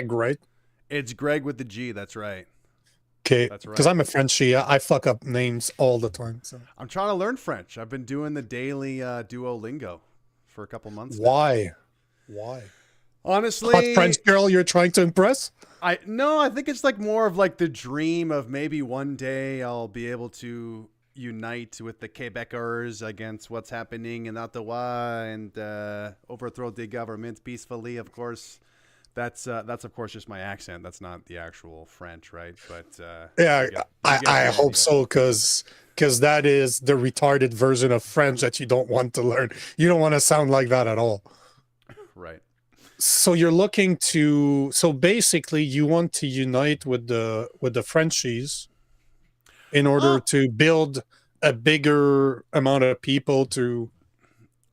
right? It's Greg with the G. That's right. Okay, That's because right. I'm a Frenchie. I fuck up names all the time. So I'm trying to learn French. I've been doing the daily Duolingo for a couple months now. why? Why? Hot Honestly, French girl you're trying to impress? I no, I think it's like more of like the dream of maybe one day I'll be able to unite with the Quebecers against what's happening in Ottawa and overthrow the government peacefully. Of course, that's of course just my accent. That's not the actual French, right? But Yeah, you get I the hope idea. so because that is the retarded version of French that you don't want to learn. You don't want to sound like that at all. Right. So you're looking to so basically you want to unite with the Frenchies in order Uh, to build a bigger amount of people to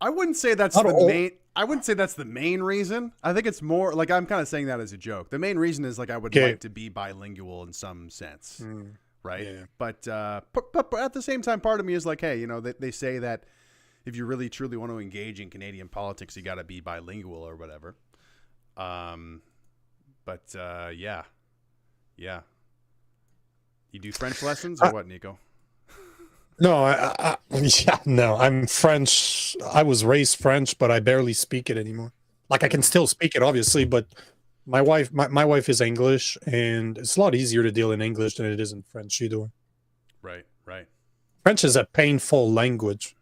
I wouldn't say that's not the all. main. I wouldn't say that's the main reason. I think it's more like I'm kind of saying that as a joke. The main reason is like I would Okay. like to be bilingual in some sense, Mm, right? yeah. But at the same time, part of me is like, hey, they say that if you really truly want to engage in Canadian politics, you got to be bilingual or whatever. Um, yeah, yeah. You do French lessons or what, Nico? No, yeah, no, I'm French. I was raised French, but I barely speak it anymore. Like I can Mm, still speak it, obviously, but my wife is English, and it's a lot easier to deal in English than it is in French. Either. right, right. French is a painful language.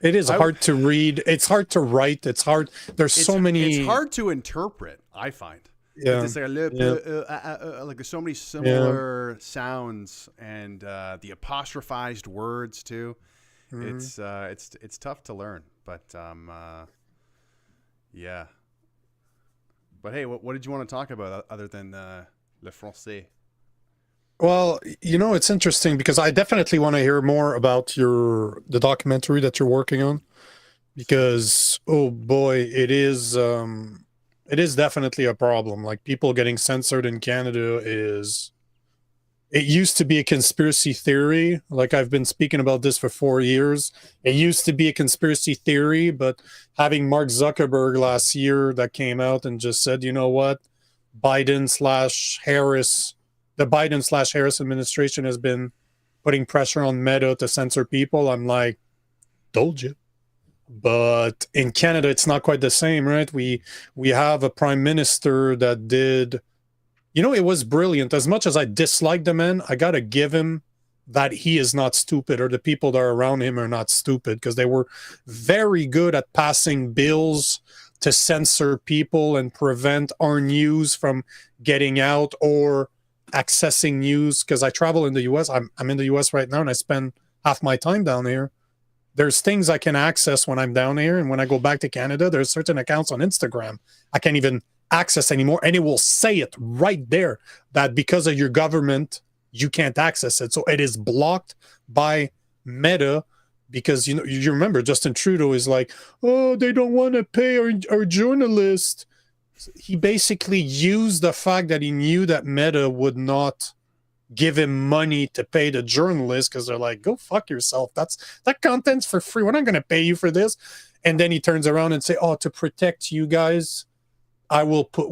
It is I hard to read. It's hard to write. It's hard. There's so it's many. hard to interpret. I find Yeah, it's like yeah, like there's so many yeah. similar sounds and the apostrophized words too. Mhm. It's tough to learn, but yeah. But hey, what did you want to talk about other than le français? Well, it's interesting because I definitely want to hear more about the documentary that you're working on. Sweet. Because oh boy, it is definitely a problem. Like people getting censored in Canada is it used to be a conspiracy theory. Like I've been speaking about this for 4 years. It used to be a conspiracy theory, but having Mark Zuckerberg last year that came out and just said, you know what, Biden slash Harris, the Biden slash Harris administration has been putting pressure on Meta to censor people. I'm like, told you. But in Canada, it's not quite the same, right? We have a prime minister that did, it was brilliant. As much as I dislike the man, I gotta give him that he is not stupid, or the people that are around him are not stupid, because they were very good at passing bills to censor people and prevent our news from getting out or accessing news. Because I travel in the US, I'm in the US right now, and I spend half my time down here. There's things I can access when I'm down here, and when I go back to Canada, there's certain accounts on Instagram I can't even access anymore, and it will say it right there that because of your government you can't access it, so it is blocked by Meta. Because you remember Justin Trudeau is like, oh, they don't want to pay our journalists. He basically used the fact that he knew that Meta would not give him money to pay the journalist, because they're like, go fuck yourself, that content's for free, we're not going to pay you for this. And then he turns around and say, oh, to protect you guys, I will put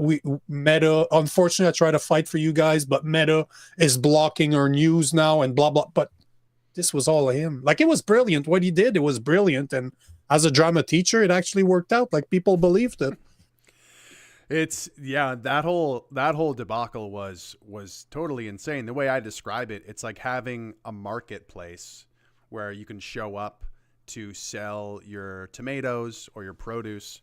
Meta, unfortunately I try to fight for you guys, but Meta is blocking our news now and blah blah. But this was all him. Like, it was brilliant what he did. It was brilliant, and as a drama teacher it actually worked out. Like, people believed it. It's yeah, that whole debacle was totally insane. The way I describe it, it's like having a marketplace where you can show up to sell your tomatoes or your produce,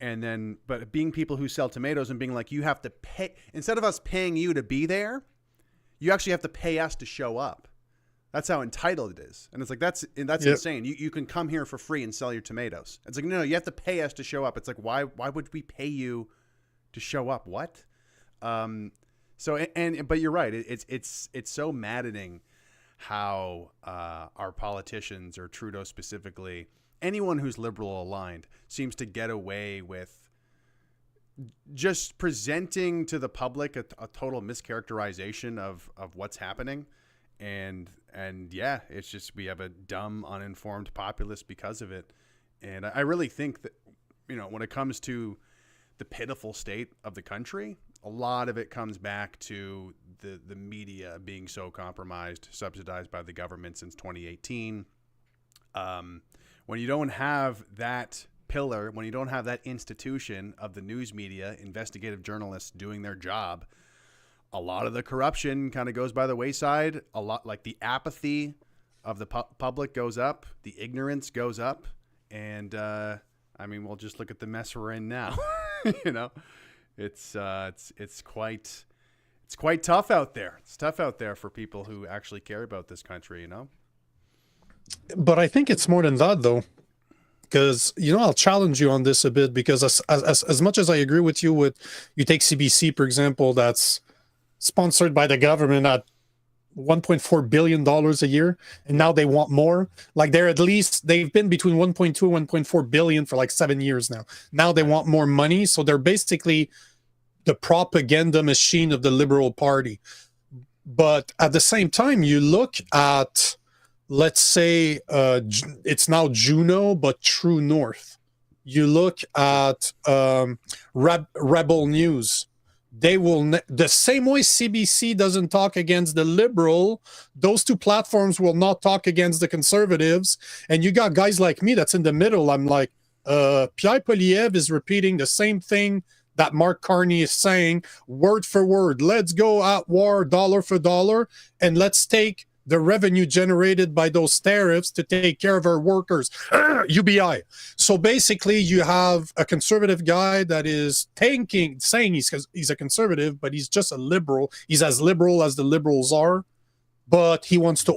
and then but being people who sell tomatoes and being like, you have to pay, instead of us paying you to be there, you actually have to pay us to show up. That's how entitled it is. And it's like, that's Yep. insane. You can come here for free and sell your tomatoes. It's like, no, you have to pay us to show up. It's like, why would we pay you to show up? What? But you're right. It's so maddening how our politicians, or Trudeau specifically, anyone who's liberal aligned, seems to get away with just presenting to the public a total mischaracterization of what's happening. And yeah, it's just, we have a dumb, uninformed populace because of it. And I really think that, when it comes to the pitiful state of the country, a lot of it comes back to the media being so compromised, subsidized by the government since 2018. When you don't have that pillar, when you don't have that institution of the news media, investigative journalists doing their job, a lot of the corruption kind of goes by the wayside. A lot, like the apathy of the public goes up, the ignorance goes up, and we'll just look at the mess we're in now. You know, it's quite tough out there. It's tough out there for people who actually care about this country. You know, But I think it's more than that, though, because I'll challenge you on this a bit, because as much as I agree with you, you take CBC, for example, that's sponsored by the government at $1.4 billion a year, and now they want more. Like they've been between 1.2 and 1.4 billion for like 7 years now. Now they want more money, so they're basically the propaganda machine of the Liberal Party. But at the same time, you look at, let's say, it's now Juno, but True North. You look at Rebel News. They will the same way CBC doesn't talk against the Liberal, those two platforms will not talk against the Conservatives. And you got guys like me that's in the middle. I'm like, Pierre Poilievre is repeating the same thing that Mark Carney is saying, word for word. Let's go at war, dollar for dollar, and let's take the revenue generated by those tariffs to take care of our workers. UBI. So basically, you have a conservative guy that is saying he's a conservative, but he's just a liberal. He's as liberal as the liberals are, but he wants to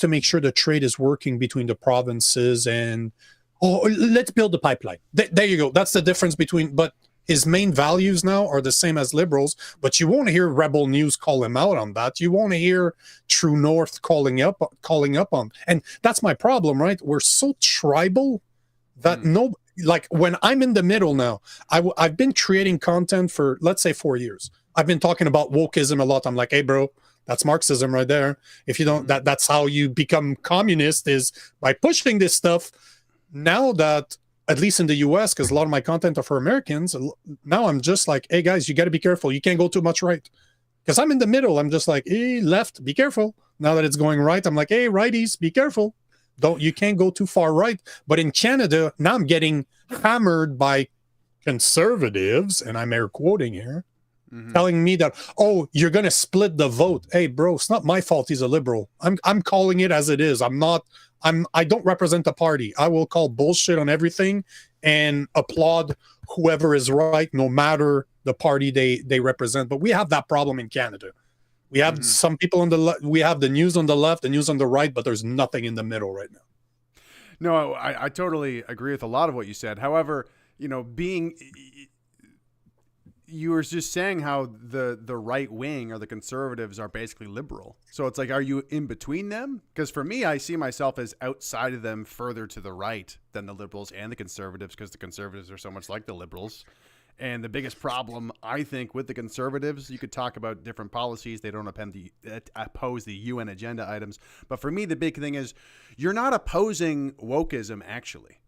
make sure the trade is working between the provinces, and let's build the pipeline. There you go. That's the difference but his main values now are the same as liberals, but you won't hear Rebel News call him out on that. You won't hear True North calling up on. And that's my problem, right? We're so tribal that like when I'm in the middle now, I've been creating content for, let's say, 4 years. I've been talking about wokeism a lot. I'm like, hey, bro, that's Marxism right there. If you don't, that's how you become communist, is by pushing this stuff. Now that, at least in the US, because a lot of my content are for Americans, now I'm just like, hey guys, you got to be careful. You can't go too much right. Because I'm in the middle. I'm just like, hey, left, be careful. Now that it's going right, I'm like, hey, righties, be careful. You can't go too far right. But in Canada, now I'm getting hammered by conservatives, and I'm air quoting here, telling me that, oh, you're going to split the vote. Hey, bro, it's not my fault he's a liberal. I'm calling it as it is. I don't represent the party. I will call bullshit on everything and applaud whoever is right, no matter the party they represent. But we have that problem in Canada. We have some people on the left. We have the news on the left, the news on the right, but there's nothing in the middle right now. No, I totally agree with a lot of what you said. However, you were just saying how the right wing or the conservatives are basically liberal. So it's like, are you in between them? Because for me, I see myself as outside of them, further to the right than the liberals and the conservatives, because the conservatives are so much like the liberals. And the biggest problem, I think, with the conservatives, you could talk about different policies. They don't oppose the UN agenda items. But for me, the big thing is you're not opposing wokeism, actually.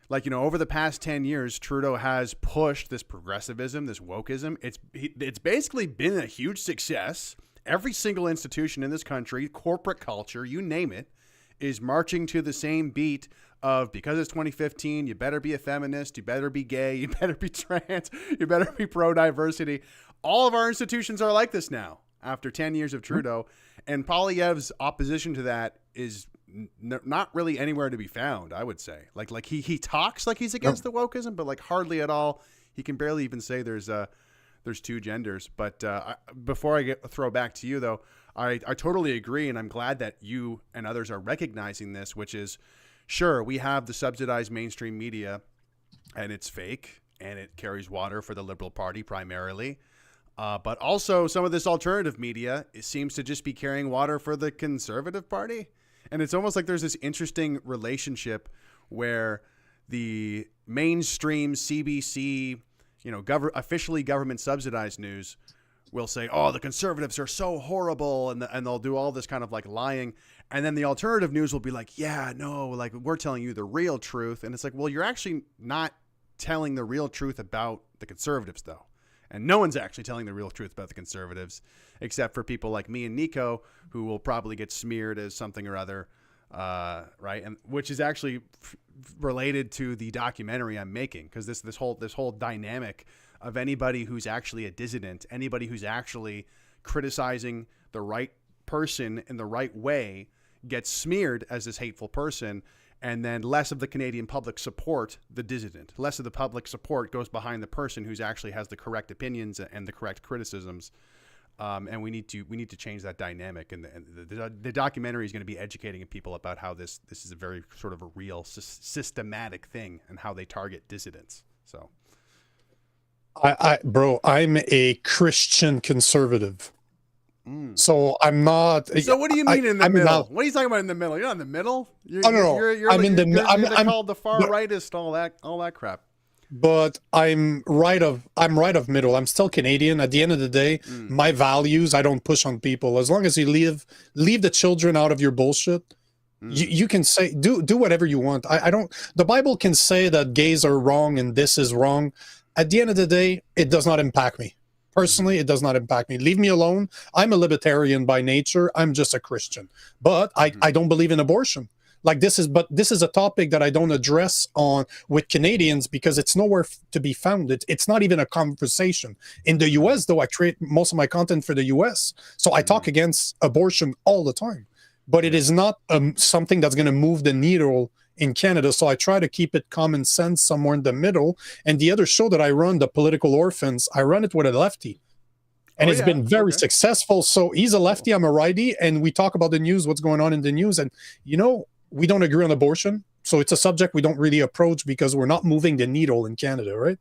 Like, over the past 10 years, Trudeau has pushed this progressivism, this wokeism. It's basically been a huge success. Every single institution in this country, corporate culture, you name it, is marching to the same beat of, because it's 2015, you better be a feminist, you better be gay, you better be trans, you better be pro-diversity. All of our institutions are like this now after 10 years of Trudeau. And Poilievre's opposition to that is not really anywhere to be found, I would say. Like he talks like he's against the wokeism, but like hardly at all. He can barely even say there's two genders. But before I throw back to you, though, I totally agree, and I'm glad that you and others are recognizing this, which is, sure, we have the subsidized mainstream media, and it's fake, and it carries water for the Liberal Party primarily. But also some of this alternative media, it seems to just be carrying water for the Conservative Party. And it's almost like there's this interesting relationship where the mainstream CBC, officially government subsidized news will say, oh, the conservatives are so horrible. And they'll do all this kind of like lying. And then the alternative news will be like, yeah, no, like we're telling you the real truth. And it's like, well, you're actually not telling the real truth about the conservatives, though. And no one's actually telling the real truth about the conservatives, except for people like me and Nico, who will probably get smeared as something or other, right? And which is actually related to the documentary I'm making, because this whole dynamic of anybody who's actually a dissident, anybody who's actually criticizing the right person in the right way, gets smeared as this hateful person, and then less of the Canadian public support the dissident. Less of the public support goes behind the person who's actually has the correct opinions and the correct criticisms. And we need to change that dynamic. And the documentary is going to be educating people about how this is a very sort of a real systematic thing and how they target dissidents. So, Bro, I'm a Christian conservative. So I'm not. So what do you mean in the middle? What are you talking about in the middle? You're not in the middle. You're called the far rightist, all that crap. But I'm right of middle. I'm still Canadian. At the end of the day, my values I don't push on people. As long as you leave the children out of your bullshit. You can say do whatever you want. I don't. The Bible can say that gays are wrong and this is wrong. At the end of the day, it does not impact me. Personally, it does not impact me. Leave me alone. I'm a libertarian by nature. I'm just a Christian. But I don't believe in abortion. Like this is a topic that I don't address with Canadians because it's nowhere to be found. It's not even a conversation. In the US, though, I create most of my content for the US. So I talk against abortion all the time. But it is not something that's going to move the needle in Canada. So I try to keep it common sense somewhere in the middle. And the other show that I run, The Political Orphans, I run it with a lefty. And it's been very successful. So he's a lefty, I'm a righty. And we talk about the news, what's going on in the news. And, we don't agree on abortion. So it's a subject we don't really approach because we're not moving the needle in Canada, right?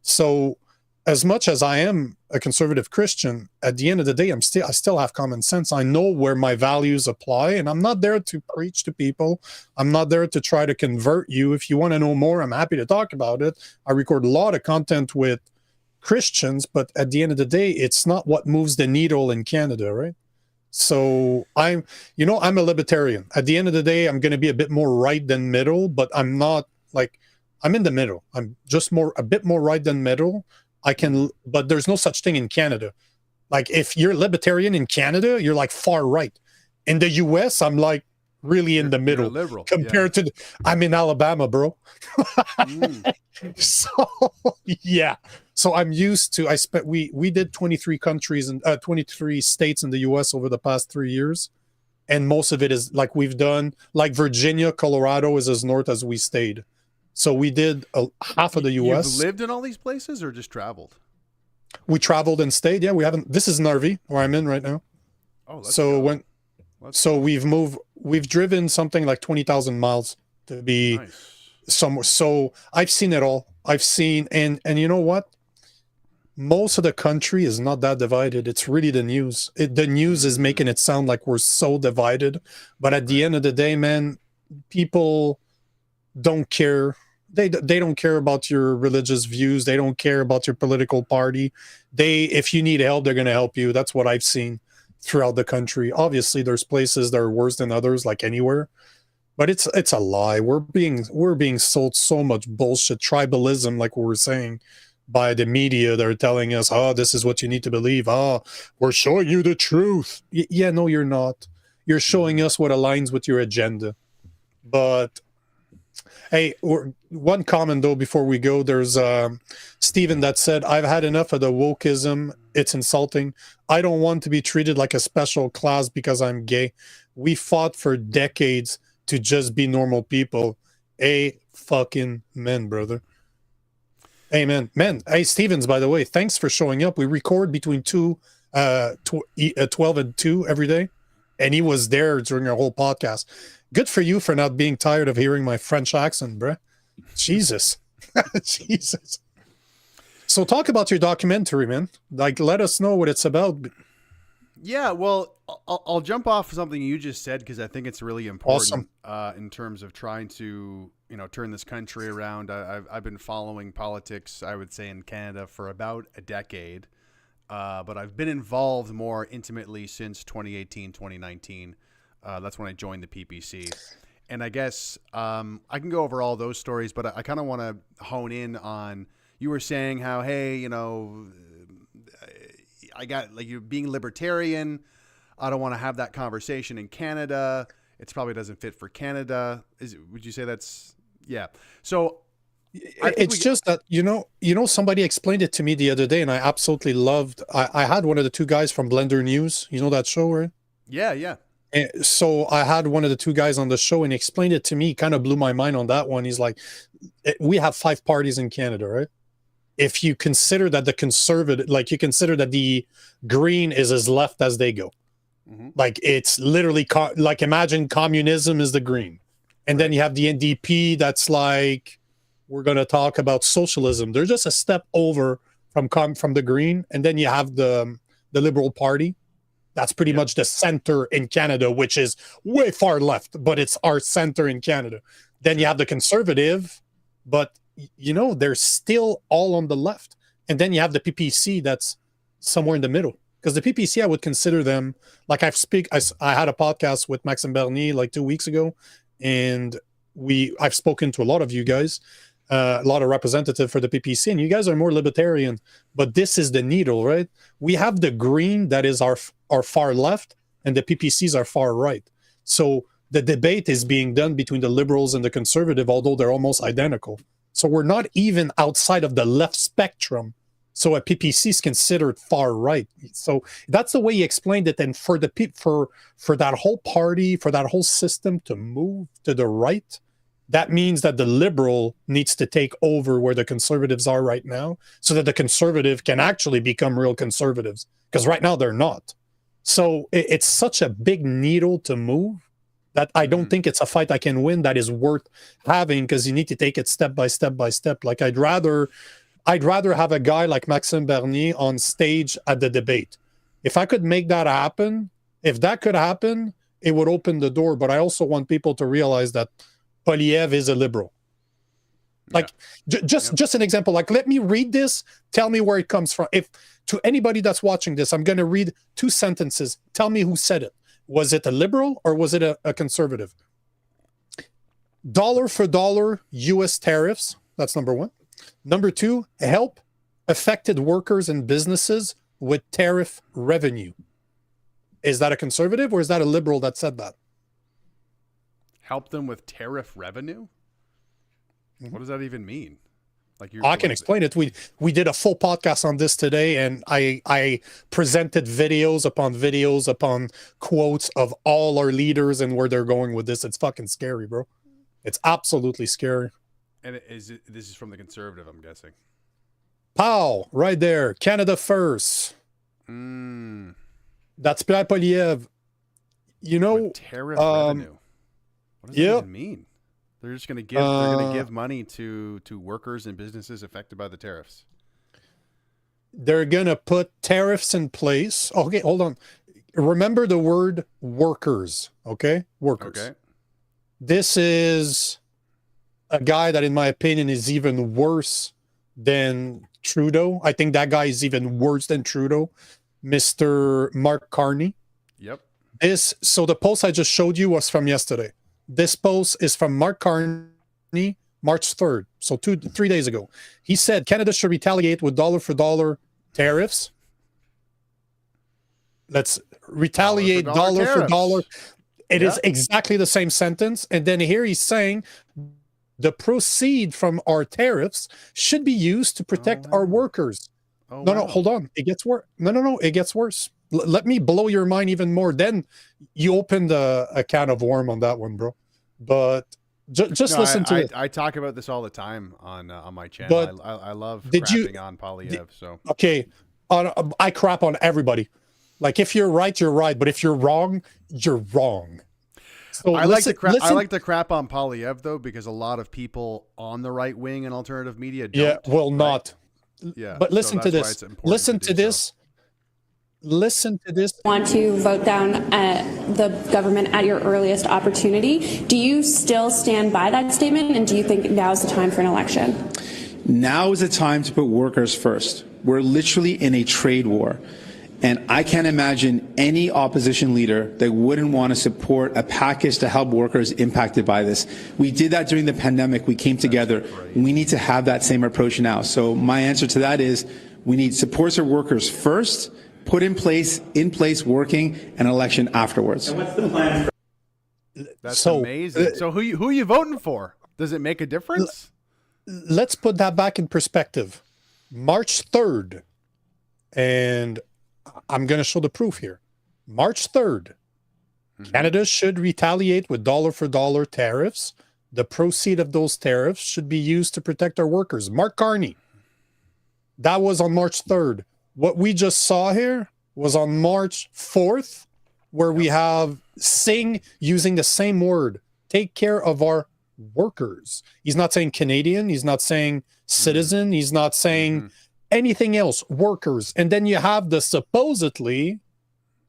So as much as I am a conservative Christian, at the end of the day, I still have common sense. I know where my values apply, and I'm not there to preach to people. I'm not there to try to convert you. If you want to know more, I'm happy to talk about it. I record a lot of content with Christians, but at the end of the day, it's not what moves the needle in Canada, right? So I'm a libertarian. At the end of the day, I'm going to be a bit more right than middle, but I'm not I'm in the middle. I'm just a bit more right than middle. But there's no such thing in Canada. Like if you're libertarian in Canada, you're like far right. In the US, I'm like really in the middle liberal, compared to I'm in Alabama, bro. So yeah. So I'm used to we did 23 countries and 23 states in the US over the past 3 years. And most of it is like we've done like Virginia, Colorado is as north as we stayed. So we did half of the U.S. You've lived in all these places or just traveled? We traveled and stayed. Yeah, we haven't. This is Narvi, where I'm in right now. Oh, we've driven something like 20,000 miles to be somewhere. So I've seen it all. I've seen, and you know what? Most of the country is not that divided. It's really the news. The news is making it sound like we're so divided. But at the end of the day, man, people don't care. They don't care about your religious views. They don't care about your political party. If you need help, they're going to help you. That's what I've seen throughout the country. Obviously, there's places that are worse than others, like anywhere. But it's a lie. We're being sold so much bullshit, tribalism, like we were saying, by the media. They're telling us, oh, this is what you need to believe. Oh, we're showing you the truth. Yeah, no, you're not. You're showing us what aligns with your agenda. But hey, one comment though before we go. There's Stephen that said, I've had enough of the wokeism. It's insulting. I don't want to be treated like a special class because I'm gay. We fought for decades to just be normal people. Fucking men, brother. Amen. Man, hey, Stevens, by the way, thanks for showing up. We record between 12 and 2 every day. And he was there during our whole podcast. Good for you for not being tired of hearing my French accent, bruh. Jesus. Jesus. So talk about your documentary, man. Like, let us know what it's about. Yeah, well, I'll jump off something you just said because I think it's really important. Awesome. In terms of trying to, turn this country around. I've been following politics, I would say, in Canada for about a decade. But I've been involved more intimately since 2018, 2019. That's when I joined the PPC. And I guess I can go over all those stories, but I kind of want to hone in on, you were saying how, hey, I got like you being libertarian. I don't want to have that conversation in Canada. It probably doesn't fit for Canada. Would you say that's yeah? So it's just that somebody explained it to me the other day, and I absolutely loved. I had one of the two guys from Blender News. You know that show, right? Yeah. And so I had one of the two guys on the show, and he explained it to me. Kind of blew my mind on that one. He's like, "We have 5 parties in Canada, right? If you consider that the conservative, like you consider that the Green is as left as they go, like it's literally like imagine communism is the Green, and then you have the NDP that's like." We're going to talk about socialism. They're just a step over from the Green. And then you have the Liberal Party. That's pretty much the center in Canada, which is way far left, but it's our center in Canada. Then you have the Conservative, but, they're still all on the left. And then you have the PPC that's somewhere in the middle. Because the PPC, I would consider them, like I had a podcast with Maxime Bernier like 2 weeks ago, and I've spoken to a lot of you guys. A lot of representative for the PPC, and you guys are more libertarian, but this is the needle, right? We have the Green that is our far left, and the PPCs are far right. So the debate is being done between the liberals and the conservative, although they're almost identical. So we're not even outside of the left spectrum. So a PPC is considered far right. So that's the way he explained it. And for that whole party, for that whole system to move to the right, that means that the liberal needs to take over where the conservatives are right now so that the conservative can actually become real conservatives. Because right now they're not. So it's such a big needle to move that I don't think it's a fight I can win that is worth having, because you need to take it step by step by step. Like I'd rather have a guy like Maxime Bernier on stage at the debate. If I could make that happen, if that could happen, it would open the door. But I also want people to realize that Polyev is a liberal. Like just an example, like let me read this, tell me where it comes from. If to anybody that's watching this, I'm going to read 2 sentences. Tell me who said it. Was it a liberal or was it a conservative? Dollar for dollar US tariffs. That's number 1. Number 2, help affected workers and businesses with tariff revenue. Is that a conservative or is that a liberal that said that? Help them with tariff revenue? What does that even mean? Like I can explain it. We did a full podcast on this today, and I presented videos upon quotes of all our leaders and where they're going with this. It's fucking scary, bro. It's absolutely scary. And this is from the conservative, I'm guessing. Pow, right there. Canada first. That's Pierre Polyev. With tariff revenue. What does that even mean? They're just going to give money to workers and businesses affected by the tariffs. They're going to put tariffs in place. Okay, hold on. Remember the word workers, okay? Workers. Okay. This is a guy that, in my opinion, is even worse than Trudeau. I think that guy is even worse than Trudeau, Mr. Mark Carney. Yep. So the post I just showed you was from yesterday. This post is from Mark Carney, March 3rd, so 3 days ago. He said Canada should retaliate with dollar for dollar tariffs. Let's retaliate dollar for dollar. It is exactly the same sentence. And then here he's saying the proceed from our tariffs should be used to protect our workers. No, hold on. It gets worse. No, it gets worse. Let me blow your mind even more. Then you opened a can of worm on that one, bro. But just listen to it. I talk about this all the time on my channel. But I love crapping on Polyev. Okay, I crap on everybody. Like if you're right, you're right. But if you're wrong, you're wrong. So I like to crap on Polyev though, because a lot of people on the right wing and alternative media don't. Yeah, well, not. Yeah, but listen to this. Listen to this. Listen to this. Want to vote down the government at your earliest opportunity. Do you still stand by that statement, and do you think now is the time for an election? Now is the time to put workers first. We're literally in a trade war, and I can't imagine any opposition leader that wouldn't want to support a package to help workers impacted by this. We did that during the pandemic. We came together. We need to have that same approach now. So my answer to that is we need support for workers first, put in place, working, an election afterwards. And what's the plan? That's So, amazing. So who are you voting for? Does it make a difference? Let's put that back in perspective. March 3rd, and I'm going to show the proof here. March 3rd, Canada should retaliate with dollar for dollar tariffs. The proceeds of those tariffs should be used to protect our workers. Mark Carney. That was on March 3rd. What we just saw here was on March 4th, where we have Singh using the same word, take care of our workers. He's not saying Canadian. He's not saying citizen. He's not saying anything else, workers. And then you have the supposedly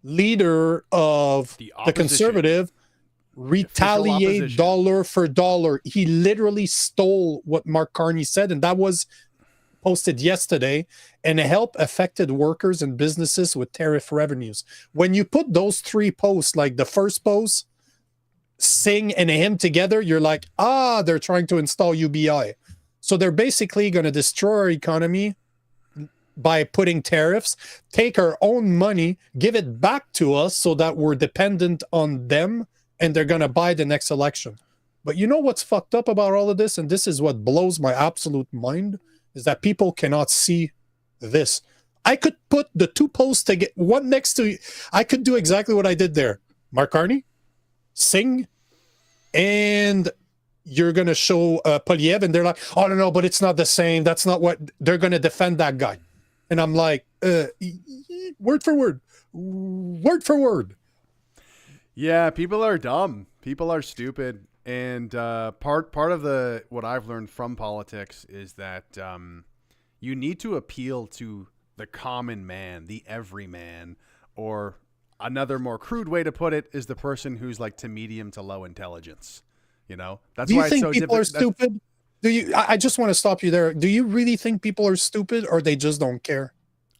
leader of the Conservative retaliate dollar for dollar. He literally stole what Mark Carney said, and that was posted yesterday, and help affected workers and businesses with tariff revenues. When you put those three posts, like the first post, Singh and him together, you're like, they're trying to install UBI. So they're basically going to destroy our economy by putting tariffs, take our own money, give it back to us so that we're dependent on them, and they're going to buy the next election. But you know what's fucked up about all of this? And this is what blows my absolute mind, is that people cannot see this. I could put the two posts to get one next to, I could do exactly what I did there. Mark Carney, Singh, and you're going to show Poliev, and they're like, oh, no, but it's not the same. That's not what, they're going to defend that guy. And I'm like, word for word. Yeah, people are dumb. People are stupid. And part of what I've learned from politics is that you need to appeal to the common man, the everyman, or another more crude way to put it is the person who's like to medium to low intelligence. You know, that's why it's so difficult. Do you think people are stupid? Do you? I just want to stop you there. Do you really think people are stupid, or they just don't care?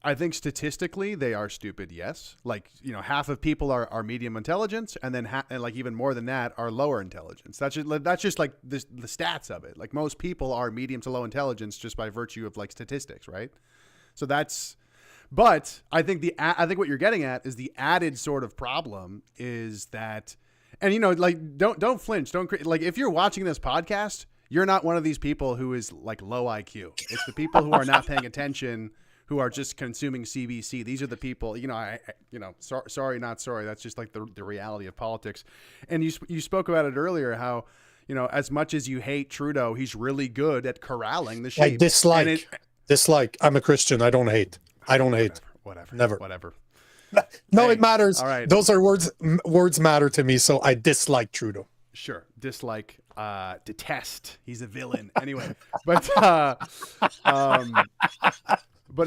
I think statistically they are stupid. Yes, like half of people are medium intelligence, and then and like even more than that are lower intelligence. That's just like the stats of it. Like most people are medium to low intelligence just by virtue of like statistics, right? So that's. But I think what you're getting at is the added sort of problem is that, and like don't flinch, like if you're watching this podcast, you're not one of these people who is like low IQ. It's the people who are not paying attention, who are just consuming CBC. These are the people, sorry, not sorry. That's just like the reality of politics. And you spoke about it earlier, how, as much as you hate Trudeau, he's really good at corralling the sheep. I dislike. I'm a Christian. I don't hate. Whatever. Never. No, hey, it matters. All right. Those are words. Words matter to me. So I dislike Trudeau. Sure. Dislike, detest. He's a villain. Anyway, but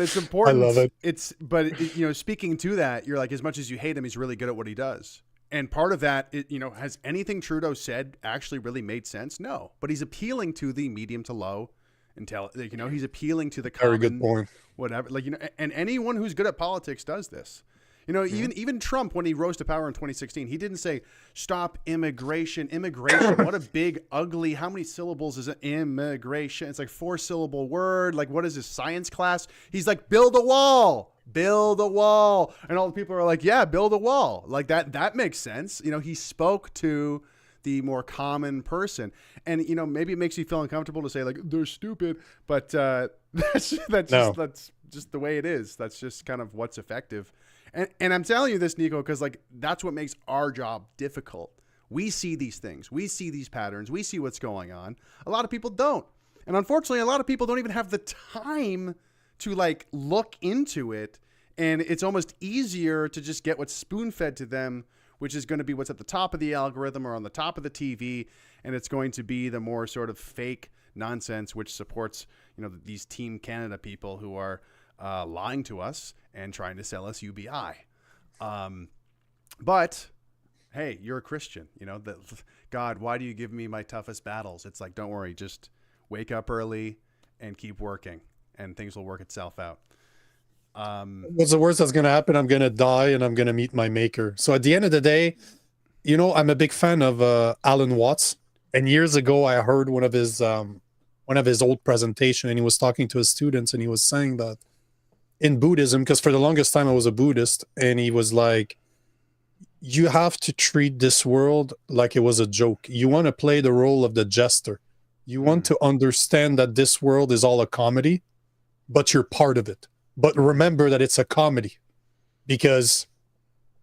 it's important. I love it. Speaking to that, you're like, as much as you hate him, he's really good at what he does. And part of that, has anything Trudeau said actually really made sense? No, but he's appealing to the medium to low he's appealing to the common, very good point. Whatever, and anyone who's good at politics does this. Even Trump, when he rose to power in 2016, he didn't say stop immigration. What a big, ugly, how many syllables is it? Immigration. It's like 4-syllable word. Like, what is this, science class? He's like, build a wall. And all the people are like, yeah, build a wall. Like that makes sense. He spoke to the more common person, and maybe it makes you feel uncomfortable to say like they're stupid, but that's just the way it is. That's just kind of what's effective. And I'm telling you this, Nico, because like that's what makes our job difficult. We see these things, we see these patterns, we see what's going on. A lot of people don't, and unfortunately, a lot of people don't even have the time to like look into it. And it's almost easier to just get what's spoon-fed to them, which is going to be what's at the top of the algorithm or on the top of the TV, and it's going to be the more sort of fake nonsense, which supports, these Team Canada people who are lying to us and trying to sell us UBI. But hey, you're a Christian, God, why do you give me my toughest battles? It's like, don't worry, just wake up early and keep working, and things will work itself out. What's the worst that's going to happen? I'm going to die and I'm going to meet my maker. So at the end of the day, I'm a big fan of Alan Watts. And years ago, I heard one of his old presentation, and he was talking to his students, and he was saying that in Buddhism, because for the longest time I was a Buddhist, and he was like, you have to treat this world like it was a joke. You want to play the role of the jester. You want to understand that this world is all a comedy, but you're part of it. But remember that it's a comedy, because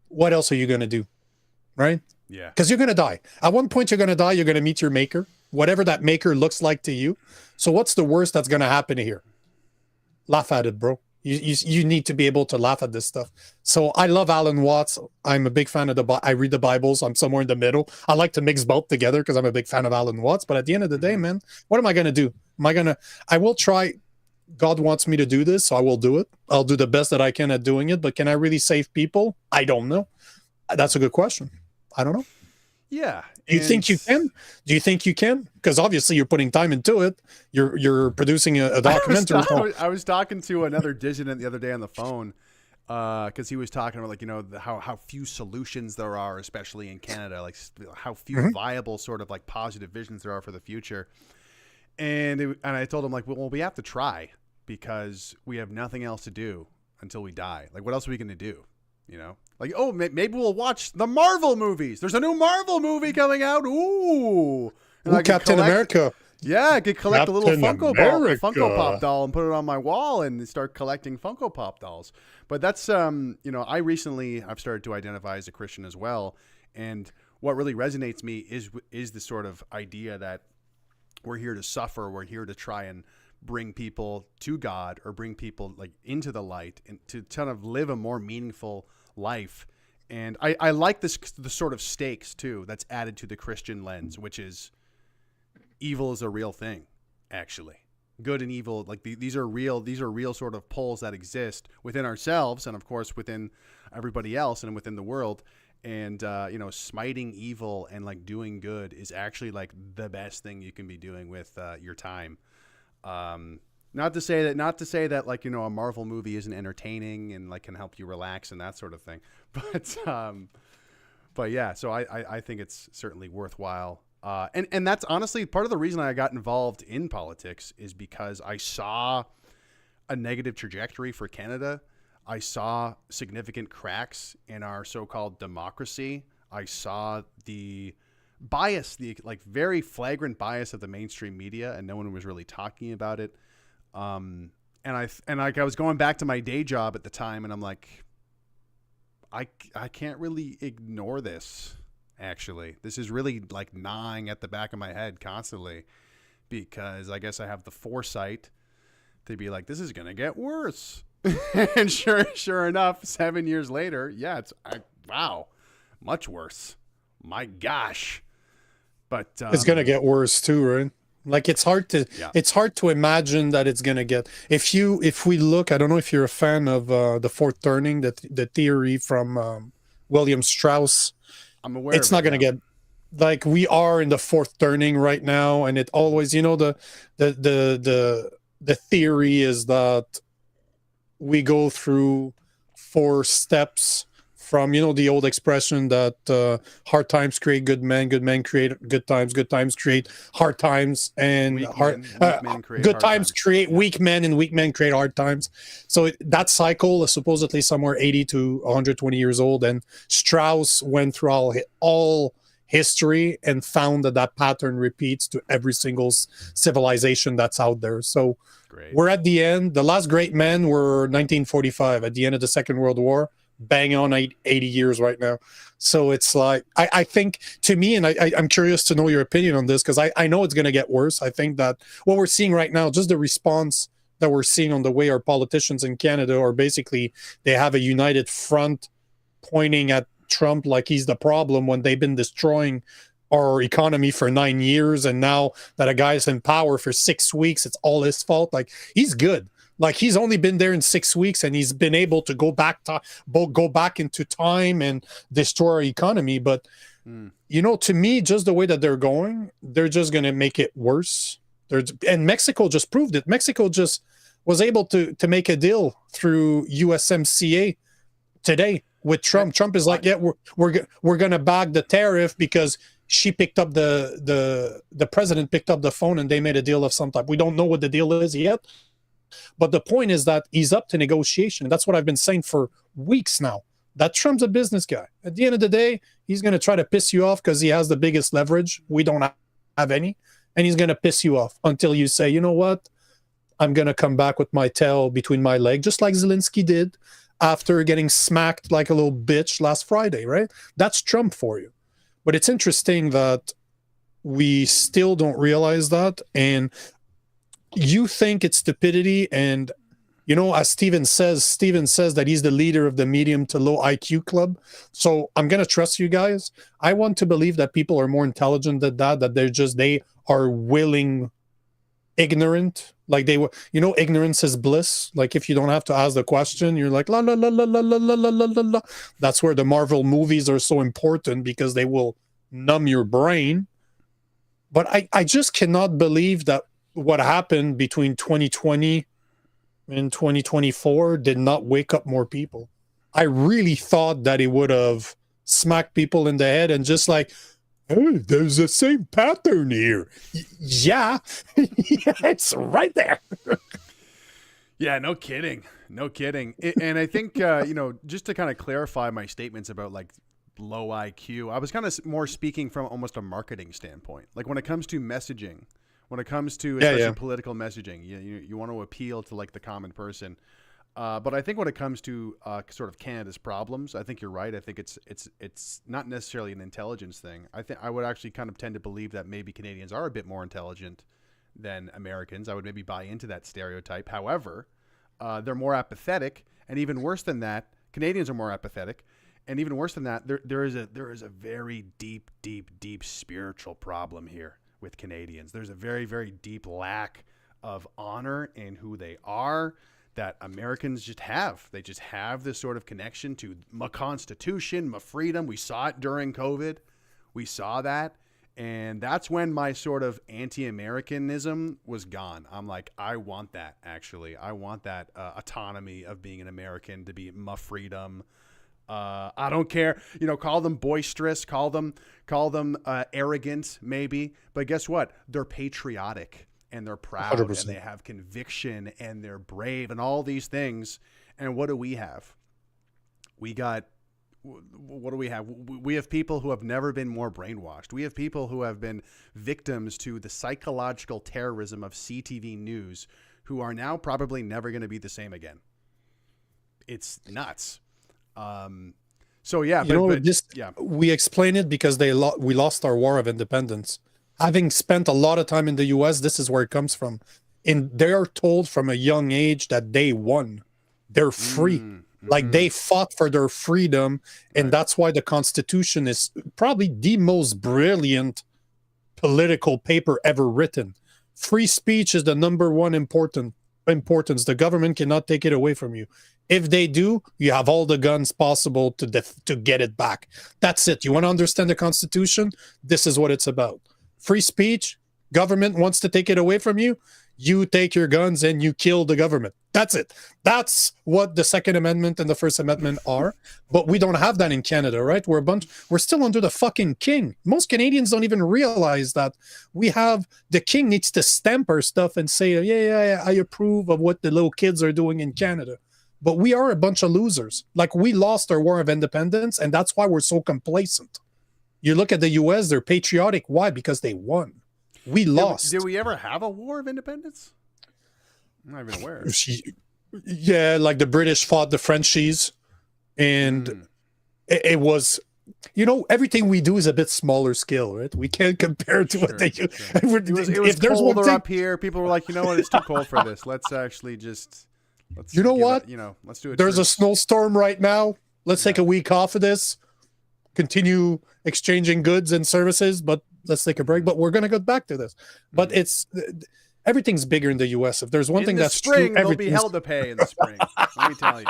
what else are you going to do? Right? Yeah. Because you're going to die. At one point, you're going to die. You're going to meet your maker, whatever that maker looks like to you. So what's the worst that's going to happen here? Laugh at it, bro. You need to be able to laugh at this stuff. So I love Alan Watts. I'm a big fan of I read the Bibles. I'm somewhere in the middle. I like to mix both together because I'm a big fan of Alan Watts. But at the end of the day, man, what am I going to do? I will try. God wants me to do this, so I will do it. I'll do the best that I can at doing it. But can I really save people? I don't know. That's a good question. I don't know. Yeah. Do you think you can? Do you think you can? Because obviously you're putting time into it. You're producing a documentary. I was talking to another dissident the other day on the phone because he was talking about, like, you know, how few solutions there are, especially in Canada, like how few viable sort of like positive visions there are for the future. And I told him, like, well, we have to try because we have nothing else to do until we die. Like, what else are we going to do? You know, like, oh, maybe we'll watch the Marvel movies. There's a new Marvel movie coming out. Ooh, and Captain America. Yeah, I could collect Captain a little Funko Pop doll and put it on my wall and start collecting Funko Pop dolls. But that's, you know, I've started to identify as a Christian as well. And what really resonates me is the sort of idea that we're here to suffer. We're here to try and bring people to God, or bring people like into the light, and to kind of live a more meaningful life. And I like the sort of stakes too that's added to the Christian lens, which is evil is a real thing, actually. Good and evil, like these are real sort of poles that exist within ourselves, and of course within everybody else and within the world. And you know, smiting evil and like doing good is actually like the best thing you can be doing with your time. Not to say that like, you know, a Marvel movie isn't entertaining and like can help you relax and that sort of thing, but yeah, so I think it's certainly worthwhile. And that's honestly part of the reason I got involved in politics, is because I saw a negative trajectory for Canada. I saw significant cracks in our so-called democracy. I saw the bias, the like very flagrant bias of the mainstream media, and no one was really talking about it. And I was going back to my day job at the time, and I'm like, I can't really ignore this. Actually, this is really like gnawing at the back of my head constantly, because I guess I have the foresight to be like, this is gonna get worse. And sure enough, 7 years later, yeah, wow, much worse. My gosh. But it's gonna get worse too, right? Like it's hard to imagine that it's gonna get. If we look, I don't know if you're a fan of the fourth turning, the theory from William Strauss. I'm aware. It's not gonna get, like, we are in the fourth turning right now, and it always, you know, the theory is that we go through 4 steps from, you know, the old expression that hard times create good men create good times create hard times, and good times create weak men, and weak men create hard times. So that cycle is supposedly somewhere 80 to 120 years old, and Strauss went through all history and found that pattern repeats to every single civilization that's out there. So great. We're at the end. The last great men were 1945, at the end of the Second World War. Bang on 80 years right now. So it's like, I think, to me, and I'm curious to know your opinion on this, because I know it's going to get worse. I think that what we're seeing right now, just the response that we're seeing on the way our politicians in Canada are basically, they have a united front pointing at Trump like he's the problem, when they've been destroying our economy for 9 years, and now that a guy's in power for 6 weeks, it's all his fault. Like, he's good. Like, he's only been there in 6 weeks, and he's been able to go back into time and destroy our economy. But you know, to me, just the way that they're going, they're just going to make it worse. And Mexico just proved it. Mexico just was able to make a deal through USMCA today with Trump. Trump is like, yeah, we're going to back the tariff, because she picked up the president picked up the phone and they made a deal of some type. We don't know what the deal is yet, But the point is that he's up to negotiation. That's what I've been saying for weeks now. That Trump's a business guy. At the end of the day, he's going to try to piss you off because he has the biggest leverage. We don't have any. And he's going to piss you off until you say, you know what? I'm going to come back with my tail between my legs, just like Zelensky did after getting smacked like a little bitch last Friday, right? That's Trump for you. But it's interesting that we still don't realize that. And you think it's stupidity. And, you know, as Steven says that he's the leader of the medium to low IQ club. So I'm going to trust you guys. I want to believe that people are more intelligent than that they are willing, ignorant. Like they were, you know, ignorance is bliss. Like if you don't have to ask the question, you're like, la, la, la, la, la, la, la, la, la, la. That's where the Marvel movies are so important, because they will numb your brain. But I just cannot believe that what happened between 2020 and 2024 did not wake up more people. I really thought that it would have smacked people in the head and just like, hey, there's the same pattern here. Yeah. Yeah, it's right there. Yeah, no kidding. No kidding. And I think, you know, just to kind of clarify my statements about like low IQ, I was kind of more speaking from almost a marketing standpoint. Like when it comes to messaging, when it comes to especially political messaging, you want to appeal to like the common person. But I think when it comes to sort of Canada's problems, I think you're right. I think it's not necessarily an intelligence thing. I think I would actually kind of tend to believe that maybe Canadians are a bit more intelligent than Americans. I would maybe buy into that stereotype. However, they're more apathetic, and even worse than that, Canadians are more apathetic, and even worse than that, there is a very deep spiritual problem here with Canadians. There's a very, very deep lack of honor in who they are that Americans just have. They just have this sort of connection to my constitution, my freedom. We saw it during COVID. We saw that. And that's when my sort of anti-Americanism was gone. I'm like, I want that, actually. I want that autonomy of being an American, to be my freedom. I don't care, you know, call them boisterous, call them arrogant, maybe. But guess what? They're patriotic. And they're proud 100%. And they have conviction and they're brave and all these things. And what do we have? What do we have? We have people who have never been more brainwashed. We have people who have been victims to the psychological terrorism of CTV News, who are now probably never going to be the same again. It's nuts. So yeah, we explain it because we lost our war of independence. Having spent a lot of time in the US, this is where it comes from. And they are told from a young age that they won. They're free. Like they fought for their freedom. And that's why the Constitution is probably the most brilliant political paper ever written. Free speech is the number one importance. The government cannot take it away from you. If they do, you have all the guns possible to get it back. That's it. You want to understand the Constitution? This is what it's about. Free speech, government wants to take it away from you, you take your guns and you kill the government. That's it. That's what the Second Amendment and the First Amendment are. But we don't have that in Canada, right? We're still under the fucking king. Most Canadians don't even realize that the king needs to stamp our stuff and say, yeah, I approve of what the little kids are doing in Canada. But we are a bunch of losers. Like, we lost our war of independence, and that's why we're so complacent. You look at the US, they're patriotic. Why? Because they won. We lost. Did we ever have a war of independence? I'm not even aware. Yeah, like the British fought the Frenchies. And it was, you know, everything we do is a bit smaller scale, right? We can't compare to what they do. Sure. It was colder up here. People were like, you know what? It's too cold for this. Let's actually just... let's do it. There's a snowstorm right now. Let's take a week off of this. Continue exchanging goods and services, but let's take a break. But we're going to go back to this. But everything's bigger in the US. If there's one thing that's true, they'll be held to pay in the spring. Let me tell you.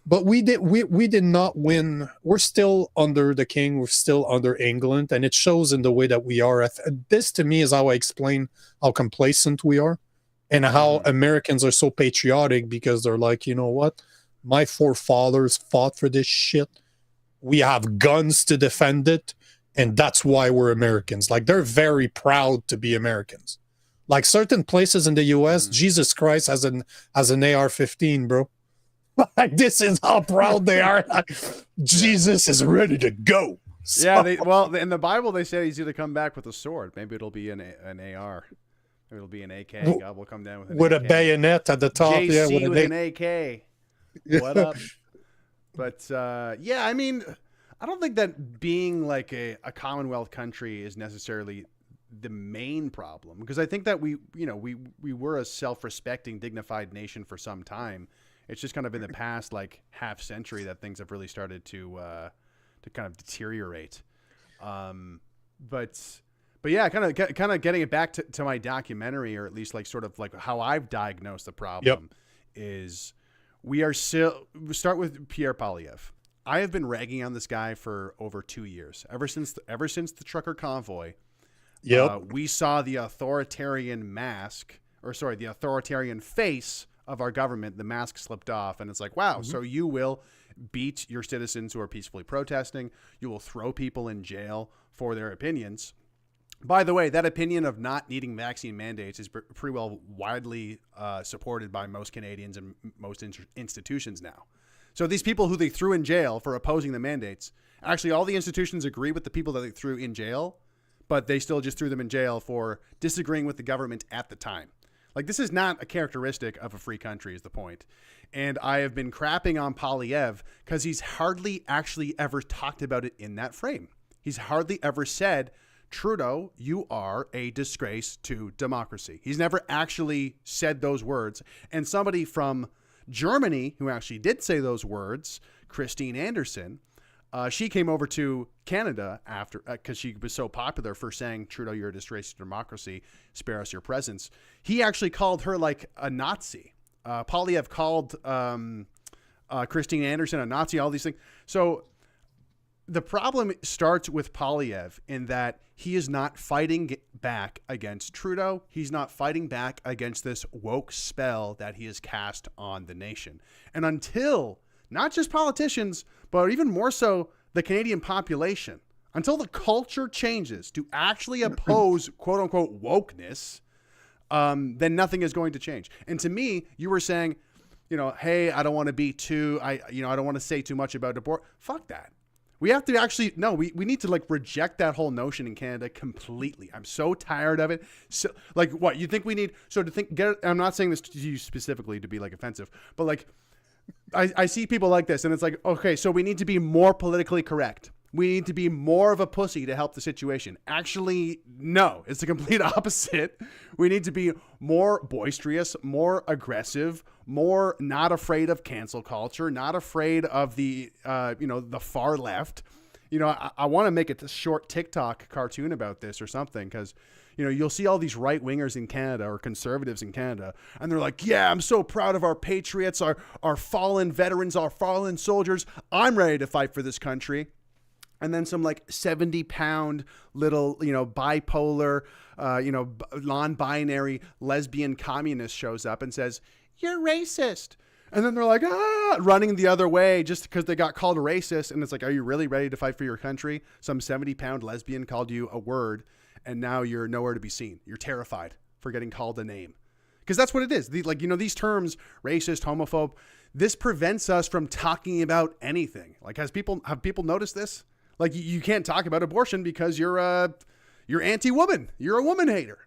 But we did not win. We're still under the king. We're still under England, and it shows in the way that we are. This, to me, is how I explain how complacent we are, and how Americans are so patriotic, because they're like, you know what? My forefathers fought for this shit. We have guns to defend it, and that's why we're Americans. Like, they're very proud to be Americans. Like certain places in the US, Jesus Christ has an AR-15, bro. Like this is how proud they are. Like, Jesus is ready to go. So, Yeah, well, in the Bible they say he's going to come back with a sword. Maybe it'll be an AR. Maybe it'll be an AK. God will come down with an AK. a bayonet at the top. JC with an AK. Yeah. What up? But yeah, I mean, I don't think that being like a Commonwealth country is necessarily the main problem, because I think that we were a self-respecting, dignified nation for some time. It's just kind of in the past like half century that things have really started to kind of deteriorate. But yeah, kind of getting it back to my documentary, or at least like sort of like how I've diagnosed the problem. Is we start with Pierre Poilievre. I have been ragging on this guy for over 2 years, ever since the trucker convoy. We saw the authoritarian the authoritarian face of our government. The mask slipped off, and it's like, wow, so you will beat your citizens who are peacefully protesting. You will throw people in jail for their opinions. By the way, that opinion of not needing vaccine mandates is pretty well widely supported by most Canadians and most institutions now. So these people who they threw in jail for opposing the mandates, actually all the institutions agree with the people that they threw in jail, but they still just threw them in jail for disagreeing with the government at the time. Like, this is not a characteristic of a free country, is the point. And I have been crapping on Poilievre because he's hardly actually ever talked about it in that frame. He's hardly ever said, Trudeau, you are a disgrace to democracy. He's never actually said those words. And somebody from Germany who actually did say those words, Christine Anderson, she came over to Canada after, because she was so popular for saying, Trudeau, you're a disgrace to democracy, spare us your presence. He actually called her like a Nazi. Poilievre called Christine Anderson a Nazi, all these things. So the problem starts with Poilievre in that he is not fighting back against Trudeau. He's not fighting back against this woke spell that he has cast on the nation. And until not just politicians, but even more so the Canadian population, until the culture changes to actually oppose quote unquote wokeness, then nothing is going to change. And to me, you were saying, hey, I don't want to be I don't want to say too much about abortion. Fuck that. We have to actually, no, we need to like reject that whole notion in Canada completely. I'm so tired of it. So like, what you think we need? So I'm not saying this to you specifically to be like offensive, but like, I see people like this and it's like, okay, so we need to be more politically correct. We need to be more of a pussy to help the situation. Actually, no, it's the complete opposite. We need to be more boisterous, more aggressive, more not afraid of cancel culture, not afraid of the far left. I want to make a short TikTok cartoon about this or something, because you'll see all these right wingers in Canada or conservatives in Canada, and they're like, yeah, I'm so proud of our patriots, our fallen veterans, our fallen soldiers. I'm ready to fight for this country. And then some like 70-pound little, bipolar, non-binary lesbian communist shows up and says, you're racist. And then they're like, running the other way just because they got called racist. And it's like, are you really ready to fight for your country? Some 70-pound lesbian called you a word, and now you're nowhere to be seen. You're terrified for getting called a name. Because that's what it is. These terms, racist, homophobe, this prevents us from talking about anything. Like, have people noticed this? Like, you can't talk about abortion because you're anti-woman. You're a woman hater.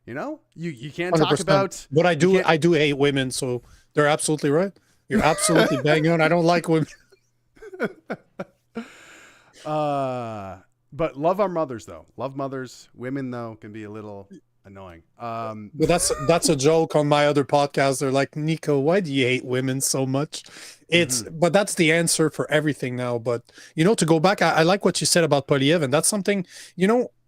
You can't talk 100%. about. But I do hate women, so they're absolutely right. You're absolutely bang on. I don't like women. But love our mothers, though. Love mothers. Women, though, can be a little annoying. But that's a joke on my other podcast. They're like, Nico, why do you hate women so much? But that's the answer for everything now. But to go back, I like what you said about Poilievre, and that's something,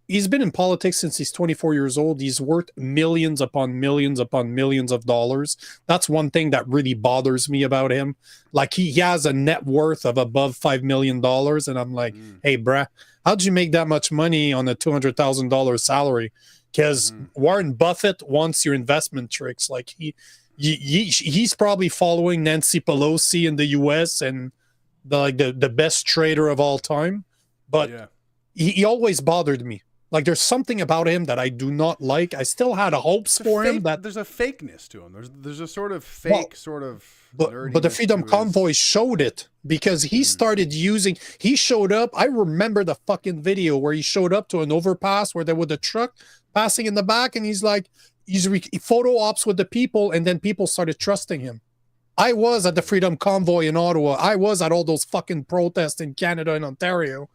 he's been in politics since he's 24 years old. He's worth millions upon millions upon millions of dollars. That's one thing that really bothers me about him. Like, he has a net worth of above $5 million, and I'm like, hey, bruh, how'd you make that much money on a $200,000 salary? Because Warren Buffett wants your investment tricks. Like, he's probably following Nancy Pelosi in the U.S. and the best trader of all time. But he always bothered me. Like there's something about him that I do not like. I still had hopes for him that there's a fakeness to him. There's a sort of fake Well, sort of but the nerdiness Freedom to his- Convoy showed it because he started using. He showed up. I remember the fucking video where he showed up to an overpass where there was a truck passing in the back, and he's like, photo ops with the people, and then people started trusting him. I was at the Freedom Convoy in Ottawa. I was at all those fucking protests in Canada and Ontario.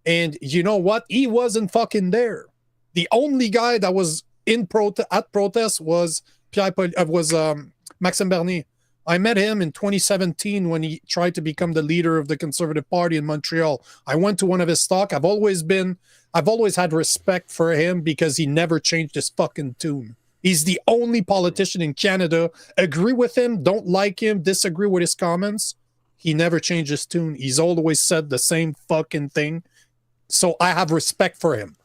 And you know what? He wasn't fucking there. The only guy that was at protest was Maxime Bernier. I met him in 2017 when he tried to become the leader of the Conservative Party in Montreal. I went to one of his talks. I've always had respect for him because he never changed his fucking tune. He's the only politician in Canada. Agree with him, don't like him, disagree with his comments. He never changed his tune. He's always said the same fucking thing. So I have respect for him.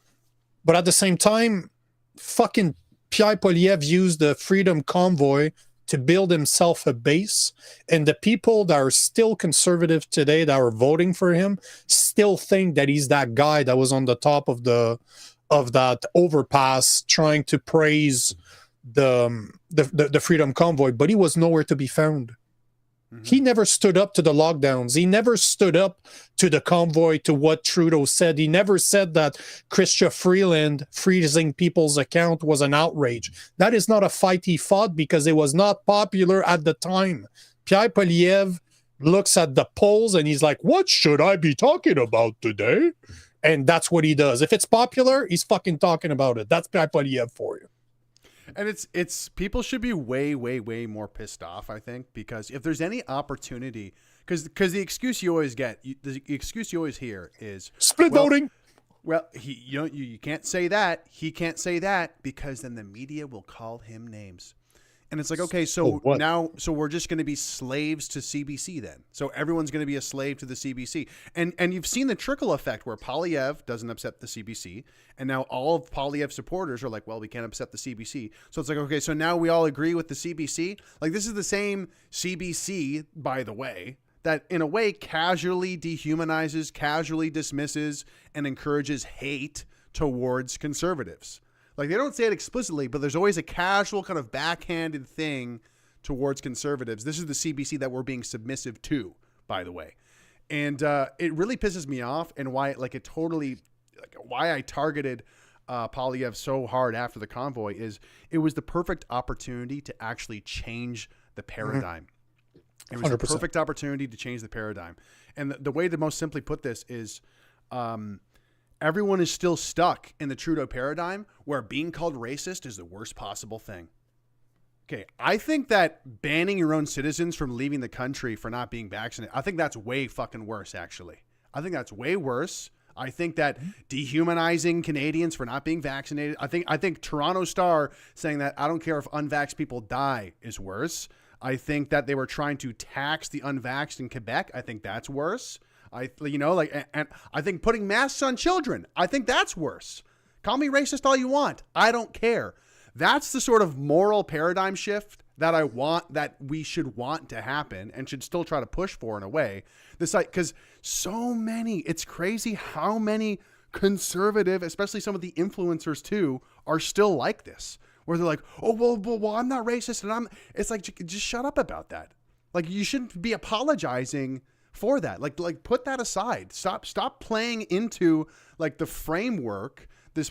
But at the same time, fucking Pierre Poilievre used the Freedom Convoy to build himself a base, and the people that are still conservative today that are voting for him still think that he's that guy that was on the top of that overpass trying to praise the Freedom Convoy, but he was nowhere to be found. He never stood up to the lockdowns. He never stood up to the convoy, to what Trudeau said. He never said that Chrystia Freeland freezing people's account was an outrage. That is not a fight he fought because it was not popular at the time. Pierre Poilievre looks at the polls and he's like, what should I be talking about today? And that's what he does. If it's popular, he's fucking talking about it. That's Pierre Poilievre for you. And it's people should be way more pissed off, I think, because if there's any opportunity, because the excuse you always get, the excuse you always hear is split voting. Well, you can't say that. He can't say that because then the media will call him names. And it's like, okay, so so we're just going to be slaves to CBC then. So everyone's going to be a slave to the CBC. And you've seen the trickle effect where Poilievre doesn't upset the CBC. And now all of Poilievre's supporters are like, well, we can't upset the CBC. So it's like, okay, so now we all agree with the CBC. Like this is the same CBC, by the way, that in a way casually dehumanizes, casually dismisses, and encourages hate towards conservatives. Like they don't say it explicitly, but there's always a casual kind of backhanded thing towards conservatives. This is the CBC that we're being submissive to, by the way. And it really pisses me off, and why I targeted Poilievre so hard after the convoy is it was the perfect opportunity to actually change the paradigm. It was 100%. The perfect opportunity to change the paradigm. And the way to most simply put this is everyone is still stuck in the Trudeau paradigm where being called racist is the worst possible thing. Okay, I think that banning your own citizens from leaving the country for not being vaccinated, I think that's way fucking worse, actually. I think that's way worse. I think that dehumanizing Canadians for not being vaccinated, I think Toronto Star saying that I don't care if unvaxxed people die is worse. I think that they were trying to tax the unvaxxed in Quebec. I think that's worse. And I think putting masks on children, I think that's worse. Call me racist all you want. I don't care. That's the sort of moral paradigm shift that I want, that we should want to happen and should still try to push for in a way. Because so many, it's crazy how many conservative, especially some of the influencers too, are still like this, where they're like, oh, well, I'm not racist. And it's like, just shut up about that. Like you shouldn't be apologizing for that. Like put that aside. Stop playing into like the framework, this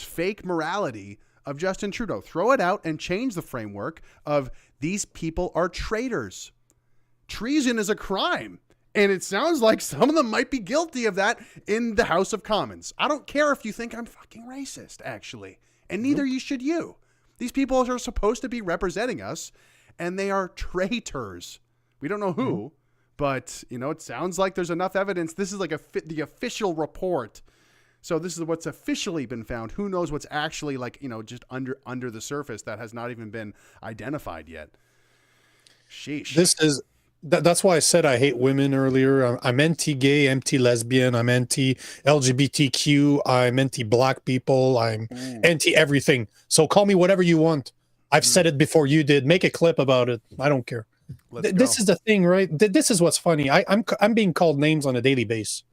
fake morality of Justin Trudeau. Throw it out and change the framework of these people are traitors. Treason is a crime. And it sounds like some of them might be guilty of that in the House of Commons. I don't care if you think I'm fucking racist, actually. And neither should you. These people are supposed to be representing us, and they are traitors. We don't know who, but it sounds like there's enough evidence. This is like the official report. So this is what's officially been found. Who knows what's actually just under the surface that has not even been identified yet. Sheesh. That's why I said I hate women earlier. I'm anti-gay, anti-lesbian, I'm anti-LGBTQ, I'm anti-black people, I'm anti-everything. So call me whatever you want. I've said it before you did. Make a clip about it. I don't care. This is the thing, right? This is what's funny. I'm being called names on a daily basis.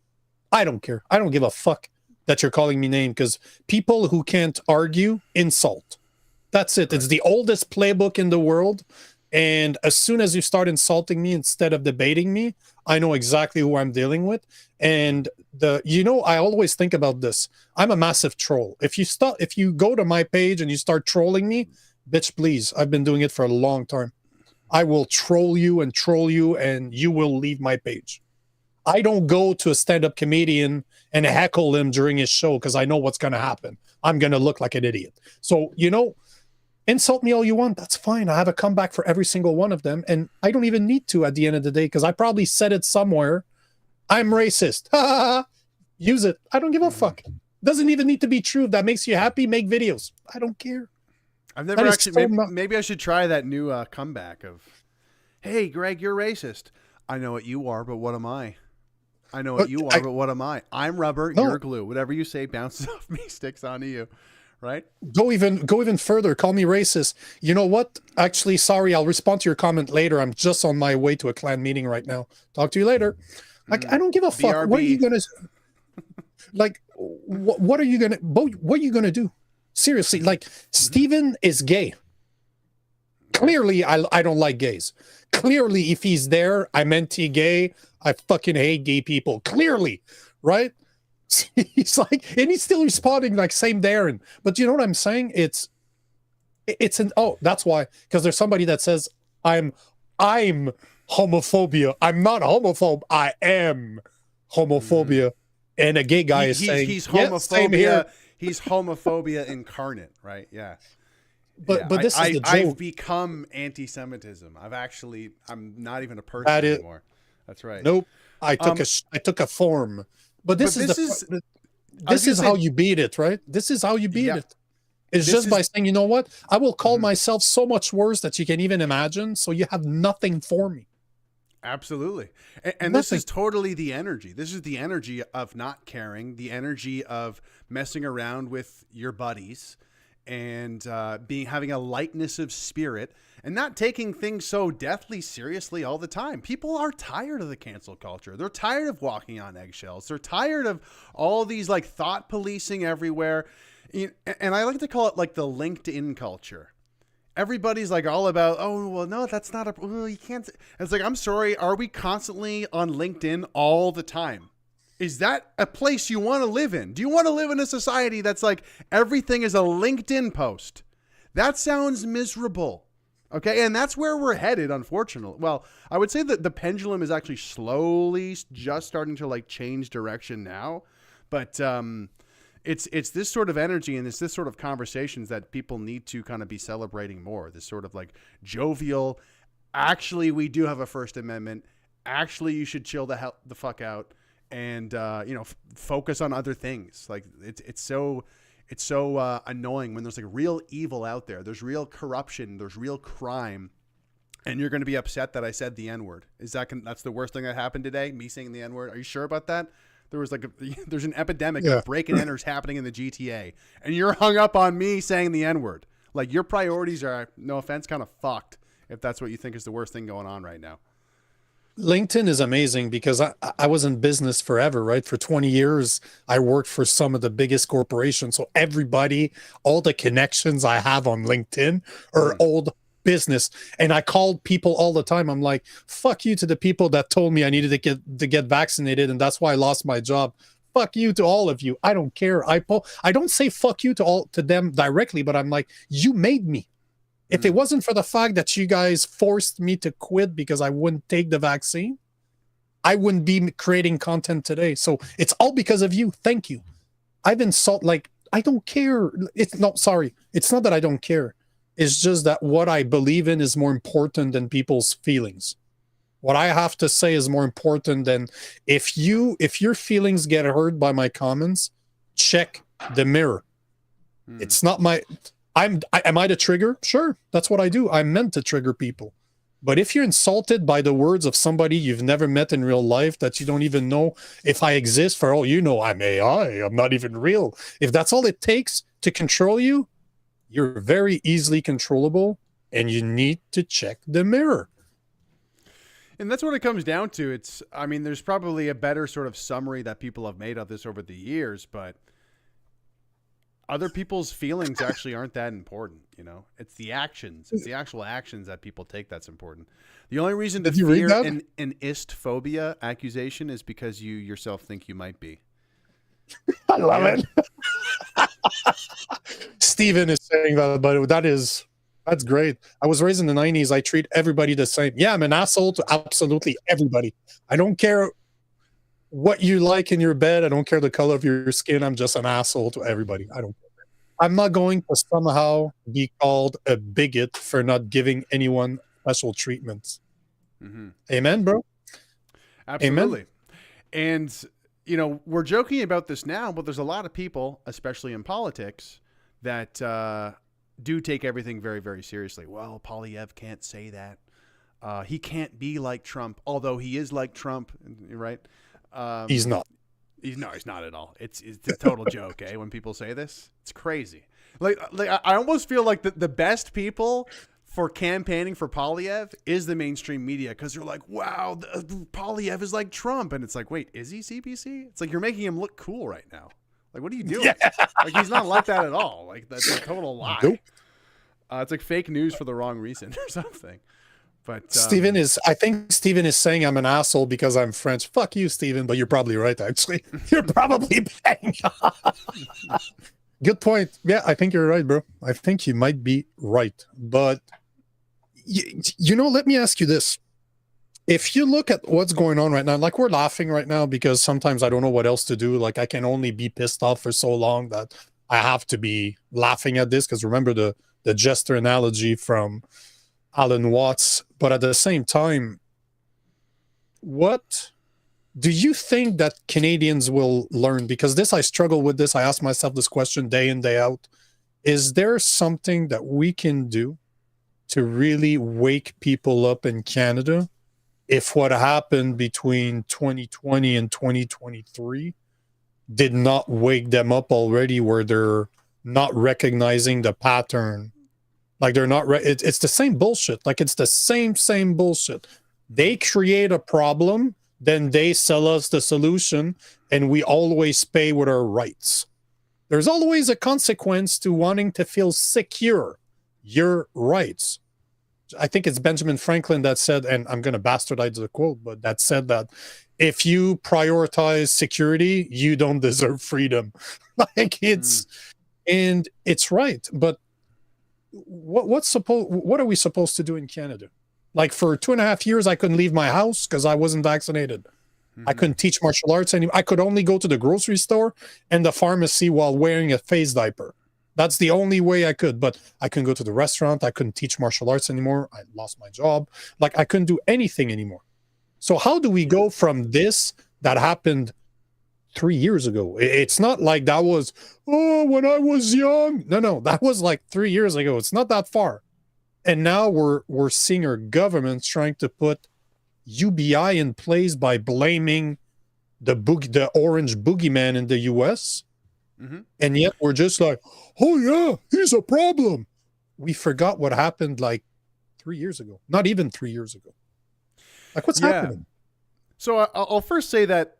I don't care. I don't give a fuck. that you're calling me name, because people who can't argue insult. That's it. Right. It's the oldest playbook in the world. And as soon as you start insulting me instead of debating me, I know exactly who I'm dealing with. And I always think about this. I'm a massive troll. If you go to my page and you start trolling me, bitch, please. I've been doing it for a long time. I will troll you, and you will leave my page. I don't go to a stand-up comedian and heckle him during his show because I know what's going to happen. I'm going to look like an idiot. So, insult me all you want. That's fine. I have a comeback for every single one of them. And I don't even need to at the end of the day, because I probably said it somewhere. I'm racist. Use it. I don't give a fuck. Doesn't even need to be true. If that makes you happy, make videos. I don't care. I've never actually, maybe I should try that new comeback of, hey, Greg, you're racist. I know what you are, but what am I? I know what you are, but what am I? I'm rubber, you're glue. Whatever you say bounces off me, sticks onto you. Right? Go even further. Call me racist. You know what? Actually, sorry, I'll respond to your comment later. I'm just on my way to a clan meeting right now. Talk to you later. Like, I don't give a fuck. BRB. What are you gonna like? What are you gonna do? Seriously, like, Steven is gay. Clearly, I don't like gays. Clearly, if he's there, I'm anti-gay. I fucking hate gay people. Clearly, right? He's like, and he's still responding like, same Darren. But you know what I'm saying? That's why, because there's somebody that says I'm homophobia. I'm not homophobe. I am homophobia. And a gay guy is saying he's homophobia. He's homophobia incarnate, right? Yeah. But this is the joke. I've become anti-Semitism. I'm not even a person anymore. That's right. Nope. I took a form. But this is how you beat it, right? This is how you beat it. It's just by saying, you know what? I will call myself so much worse that you can even imagine, so you have nothing for me. Absolutely. And this is totally the energy. This is the energy of not caring, the energy of messing around with your buddies, and having a lightness of spirit, and not taking things so deathly seriously all the time. People are tired of the cancel culture. They're tired of walking on eggshells. They're tired of all these like thought policing everywhere. And I like to call it like the LinkedIn culture. Everybody's like all about, oh, well, no, that's not you can't. It's like, I'm sorry. Are we constantly on LinkedIn all the time? Is that a place you want to live in? Do you want to live in a society that's like everything is a LinkedIn post? That sounds miserable. Okay. And that's where we're headed, unfortunately. Well, I would say that the pendulum is actually slowly just starting to like change direction now. But it's this sort of energy and it's this sort of conversations that people need to kind of be celebrating more. This sort of like jovial, actually, we do have a First Amendment. Actually, you should chill the fuck out. And focus on other things. Like it's so annoying when there's like real evil out there. There's real corruption. There's real crime, and you're going to be upset that I said the N-word. That's the worst thing that happened today? Me saying the N-word? Are you sure about that? There's an epidemic of break and enters happening in the GTA, and you're hung up on me saying the N-word. Like, your priorities are, no offense, kind of fucked if that's what you think is the worst thing going on right now. LinkedIn is amazing because I was in business forever, right? For 20 years, I worked for some of the biggest corporations. So everybody, all the connections I have on LinkedIn are old business. And I called people all the time. I'm like, fuck you to the people that told me I needed to get vaccinated. And that's why I lost my job. Fuck you to all of you. I don't care. I don't say fuck you to them directly, but I'm like, you made me. If it wasn't for the fact that you guys forced me to quit because I wouldn't take the vaccine, I wouldn't be creating content today. So it's all because of you. Thank you. I've like, I don't care. It's not that I don't care. It's just that what I believe in is more important than people's feelings. What I have to say is more important than if your feelings get hurt by my comments, check the mirror. It's not my... Am I the trigger? Sure, that's what I do. I'm meant to trigger people. But if you're insulted by the words of somebody you've never met in real life, that you don't even know if I exist, for all you know, I'm AI, I'm not even real. If that's all it takes to control you, you're very easily controllable, and you need to check the mirror. And that's what it comes down to. There's probably a better sort of summary that people have made of this over the years, but other people's feelings actually aren't that important. It's the actions. It's the actual actions that people take that's important. The only reason to fear an istphobia accusation is because you yourself think you might be. I love it. Steven is saying that, but that's great. I was raised in the 90s. I treat everybody the same. Yeah, I'm an asshole to absolutely everybody. I don't care what you like in your bed. I don't care the color of your skin. I'm just an asshole to everybody. I don't care. I'm not going to somehow be called a bigot for not giving anyone special treatment. Mm-hmm. Amen, bro? Absolutely. Amen. And, we're joking about this now, but there's a lot of people, especially in politics, that do take everything very, very seriously. Well, Polyev can't say that. He can't be like Trump, although he is like Trump, right? He's not. He's not at all. It's a total joke, eh? When people say this, it's crazy. Like I almost feel like the best people for campaigning for Polyev is the mainstream media, because they're like, wow, Polyev is like Trump, and it's like, wait, is he CPC? It's like you're making him look cool right now. Like, what are you doing? Yeah. Like, he's not like that at all. Like, that's a total lie. Nope. It's like fake news for the wrong reason or something. But I think Steven is saying I'm an asshole because I'm French. Fuck you, Steven, but you're probably right, actually. You're probably bang on. Good point. Yeah, I think you're right, bro. I think you might be right. But, let me ask you this. If you look at what's going on right now, like, we're laughing right now because sometimes I don't know what else to do. Like, I can only be pissed off for so long that I have to be laughing at this, because remember the jester analogy from Alan Watts. But at the same time, what do you think that Canadians will learn? Because I struggle with this. I ask myself this question day in, day out. Is there something that we can do to really wake people up in Canada if what happened between 2020 and 2023 did not wake them up already, where they're not recognizing the pattern? Like, they're not, it's the same bullshit. Like, it's the same bullshit. They create a problem, then they sell us the solution, and we always pay with our rights. There's always a consequence to wanting to feel secure. Your rights. I think it's Benjamin Franklin that said, and I'm going to bastardize the quote, but that said that if you prioritize security, you don't deserve freedom. Like, and it's right. But what are we supposed to do in Canada? Like, for 2.5 years, I couldn't leave my house because I wasn't vaccinated. I couldn't teach martial arts anymore. I could only go to the grocery store and the pharmacy while wearing a face diaper. That's the only way I could. But I couldn't go to the restaurant. I couldn't teach martial arts anymore. I lost my job. Like, I couldn't do anything anymore. So how do we go from this that happened 3 years ago? It's not like that was, when I was young. No, that was like 3 years ago. It's not that far. And now we're seeing our government trying to put UBI in place by blaming the orange boogeyman in the US. And yet we're just like, oh yeah, he's a problem. We forgot what happened like 3 years ago. Not even 3 years ago. Like, what's happening? So I'll first say that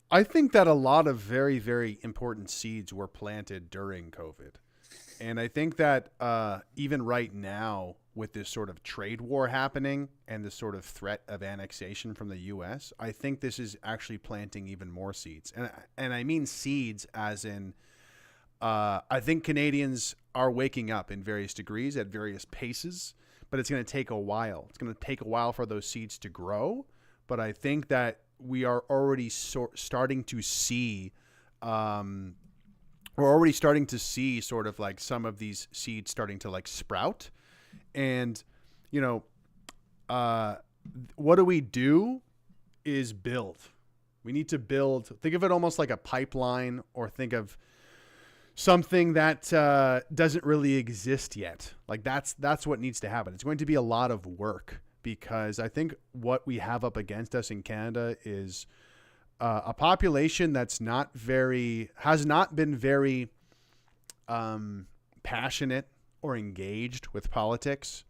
I think that a lot of very, very important seeds were planted during COVID. And I think that even right now, with this sort of trade war happening and this sort of threat of annexation from the U.S., I think this is actually planting even more seeds. And I mean seeds as in, I think Canadians are waking up in various degrees at various paces, but it's going to take a while. It's going to take a while for those seeds to grow. But I think that we are already starting to see, we're already starting to see sort of like some of these seeds starting to like sprout. And, what do we do is build. We need to build. Think of it almost like a pipeline, or think of something that doesn't really exist yet. Like, that's what needs to happen. It's going to be a lot of work, because I think what we have up against us in Canada is a population that's has not been very passionate or engaged with politics.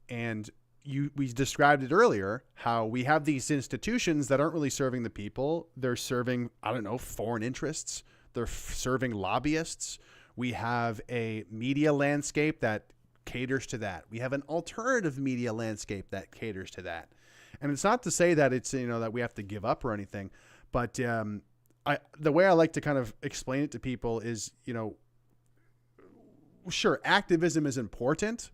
And we described it earlier, how we have these institutions that aren't really serving the people. They're serving, foreign interests. They're serving lobbyists, We have a media landscape that caters to that. We have an alternative media landscape that caters to that. And it's not to say that it's, that we have to give up or anything, but the way I like to kind of explain it to people is, sure, activism is important,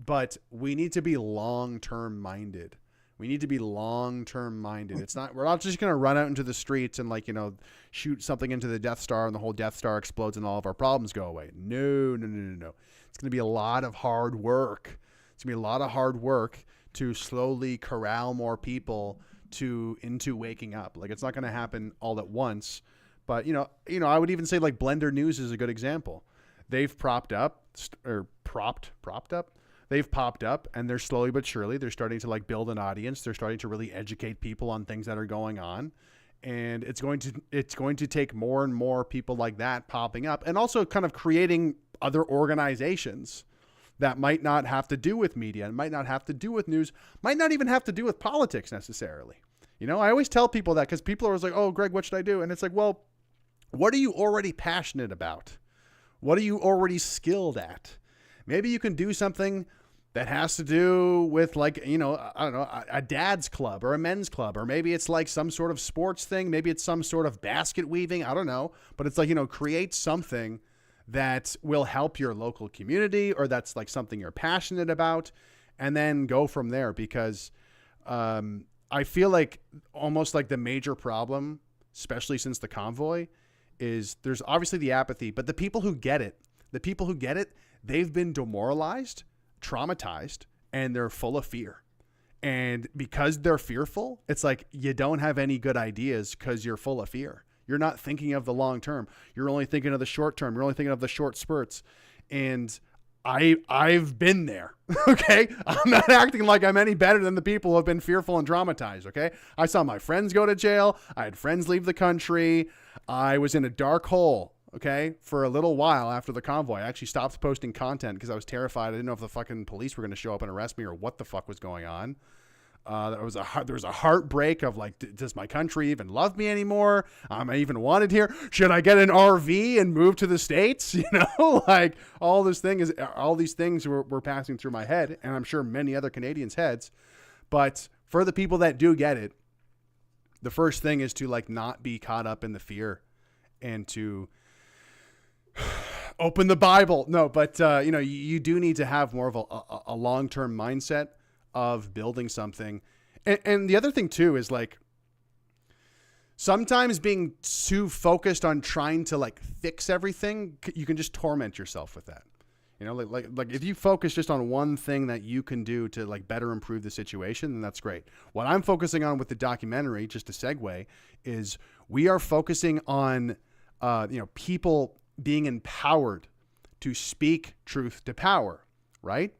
but we need to be long-term minded. We need to be long-term minded. We're not just going to run out into the streets and shoot something into the Death Star and the whole Death Star explodes and all of our problems go away. No. It's going to be a lot of hard work. It's going to be a lot of hard work to slowly corral more people into waking up. Like, it's not going to happen all at once, but I would even say like Blender News is a good example. They've propped up. They've popped up, and they're slowly but surely, they're starting to build an audience. They're starting to really educate people on things that are going on. And it's going to take more and more people like that popping up, and also kind of creating other organizations that might not have to do with media and might not have to do with news, might not even have to do with politics necessarily. I always tell people that, because people are always like, oh, Greg, what should I do? And it's like, well, what are you already passionate about? What are you already skilled at? Maybe you can do something that has to do with I don't know, a dad's club or a men's club, or maybe it's like some sort of sports thing. Maybe it's some sort of basket weaving. I don't know, but it's create something that will help your local community, or that's something you're passionate about, and then go from there. Because I feel like almost the major problem, especially since the convoy, is there's obviously the apathy, but the people who get it, they've been demoralized, traumatized, and they're full of fear. And because they're fearful, it's like you don't have any good ideas because you're full of fear. You're not thinking of the long term. You're only thinking of the short term. You're only thinking of the short spurts. And I've been there. Okay. I'm not acting like I'm any better than the people who have been fearful and traumatized. Okay. I saw my friends go to jail. I had friends leave the country. I was in a dark hole. Okay. For a little while after the convoy, I actually stopped posting content because I was terrified. I didn't know if the fucking police were going to show up and arrest me or what the fuck was going on. There was a heartbreak of does my country even love me anymore? Am I even wanted here? Should I get an RV and move to the States? All these things were passing through my head, and I'm sure many other Canadians' heads. But for the people that do get it, the first thing is to not be caught up in the fear, and to open the Bible. No, but you do need to have more of a long-term mindset of building something. And the other thing too is sometimes being too focused on trying to fix everything, you can just torment yourself with that. If you focus just on one thing that you can do to better improve the situation, then that's great. What I'm focusing on with the documentary, just to segue, is we are focusing on people being empowered to speak truth to power, right?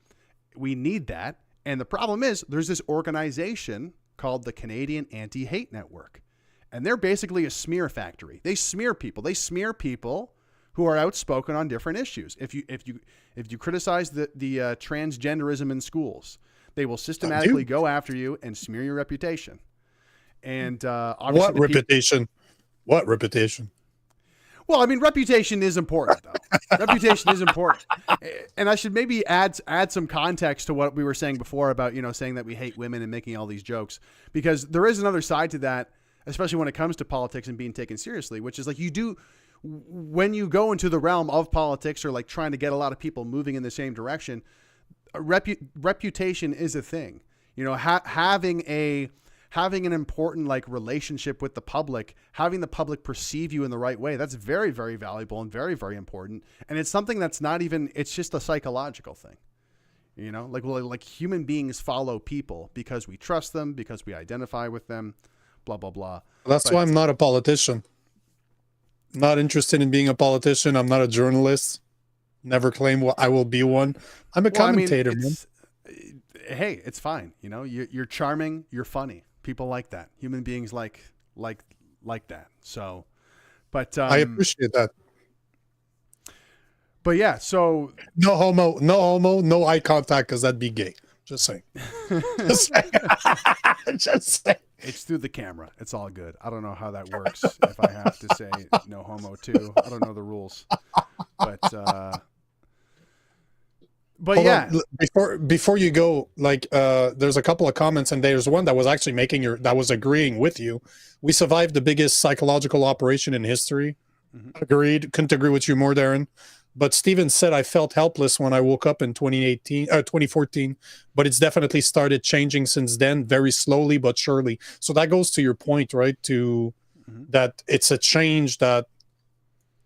We need that. And the problem is there's this organization called the Canadian Anti-Hate Network, and they're basically a smear factory. They smear people. They smear people who are outspoken on different issues. If you criticize the transgenderism in schools, they will systematically go after you and smear your reputation. And obviously, What reputation? Well, I mean, reputation is important, though. Reputation is important. And I should maybe add some context to what we were saying before about, saying that we hate women and making all these jokes, because there is another side to that, especially when it comes to politics and being taken seriously, which is when you go into the realm of politics, or trying to get a lot of people moving in the same direction, reputation is a thing. Having an important relationship with the public, having the public perceive you in the right way, that's very, very valuable and very, very important. And it's something that's not even, it's just a psychological thing. Human beings follow people because we trust them, because we identify with them, blah, blah, blah. That's why I'm not a politician. Not interested in being a politician. I'm not a journalist. Never claim I will be one. I'm a commentator, man. Hey, it's fine. You're charming. You're funny. People like that. Human beings like that. So, but I appreciate that. But yeah, so no homo, no eye contact, because that'd be gay. Just saying. Just saying. It's through the camera. It's all good. I don't know how that works. If I have to say no homo too, I don't know the rules. But Hold yeah, on. Before you go, like there's a couple of comments, and there's one that was actually that was agreeing with you. We survived the biggest psychological operation in history. Agreed. Couldn't agree with you more, Darren. But Steven said, I felt helpless when I woke up in 2014, but it's definitely started changing since then, very slowly but surely. So that goes to your point, right? That it's a change that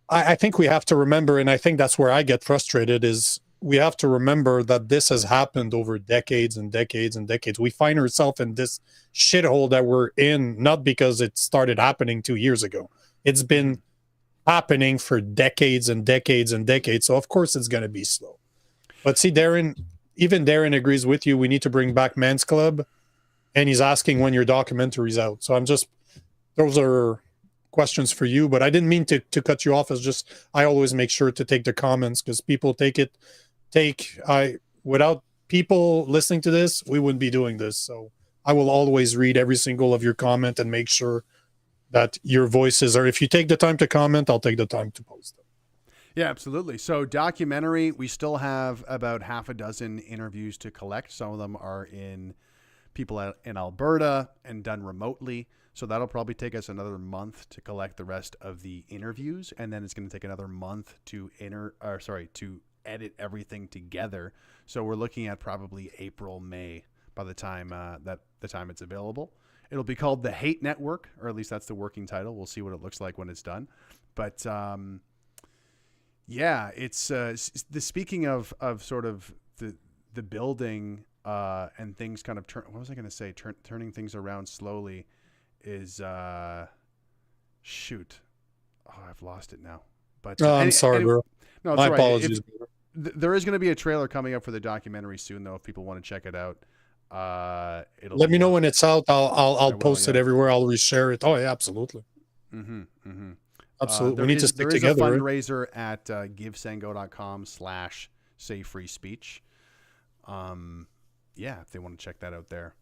I think we have to remember, and I think that's where I get frustrated, is we have to remember that this has happened over decades and decades and decades. We find ourselves in this shithole that we're in, not because it started happening 2 years ago. It's been happening for decades and decades and decades. So of course it's going to be slow. But see, even Darren agrees with you. We need to bring back Men's Club, and he's asking when your documentary's out. So those are questions for you, but I didn't mean to cut you off. It's just, I always make sure to take the comments, because people without people listening to this, we wouldn't be doing this. So I will always read every single of your comment and make sure that your voices are, if you take the time to comment, I'll take the time to post them. Yeah, absolutely. So documentary, we still have about half a dozen interviews to collect. Some of them are people in Alberta and done remotely. So that'll probably take us another month to collect the rest of the interviews. And then it's going to take another month to edit everything together. So we're looking at probably April, May by the time it's available. It'll be called The Hate Network, or at least that's the working title. We'll see what it looks like when it's done. But yeah, it's speaking of sort of the building and things kind of what was I going to say? Turning things around slowly is shoot. Oh, I've lost it now. But I'm sorry, bro. No, it's my all right. apologies. There is going to be a trailer coming up for the documentary soon, though, if people want to check it out. Let me know when it's out. I'll post it everywhere. I'll reshare it. Oh yeah, absolutely. Absolutely. We need to stick together. There is a fundraiser at givesango.com/say free speech. Yeah, if they want to check that out there.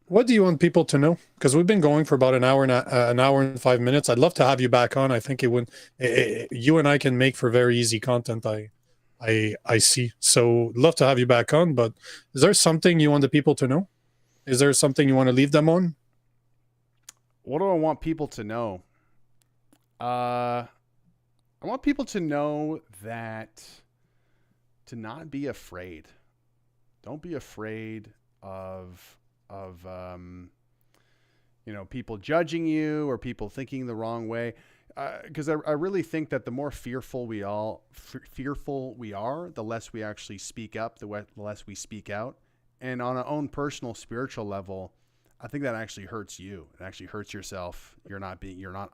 What do you want people to know? Because we've been going for about an hour and 5 minutes. I'd love to have you back on. I think you and I can make for very easy content. I see. So love to have you back on, but is there something you want the people to know? Is there something you want to leave them on? What do I want people to know? I want people to know that to not be afraid. Don't be afraid of people judging you or people thinking the wrong way. Because I really think that the more fearful we are, the less we actually speak up, the less we speak out. And on our own personal spiritual level, I think that actually hurts you. It actually hurts yourself. You're not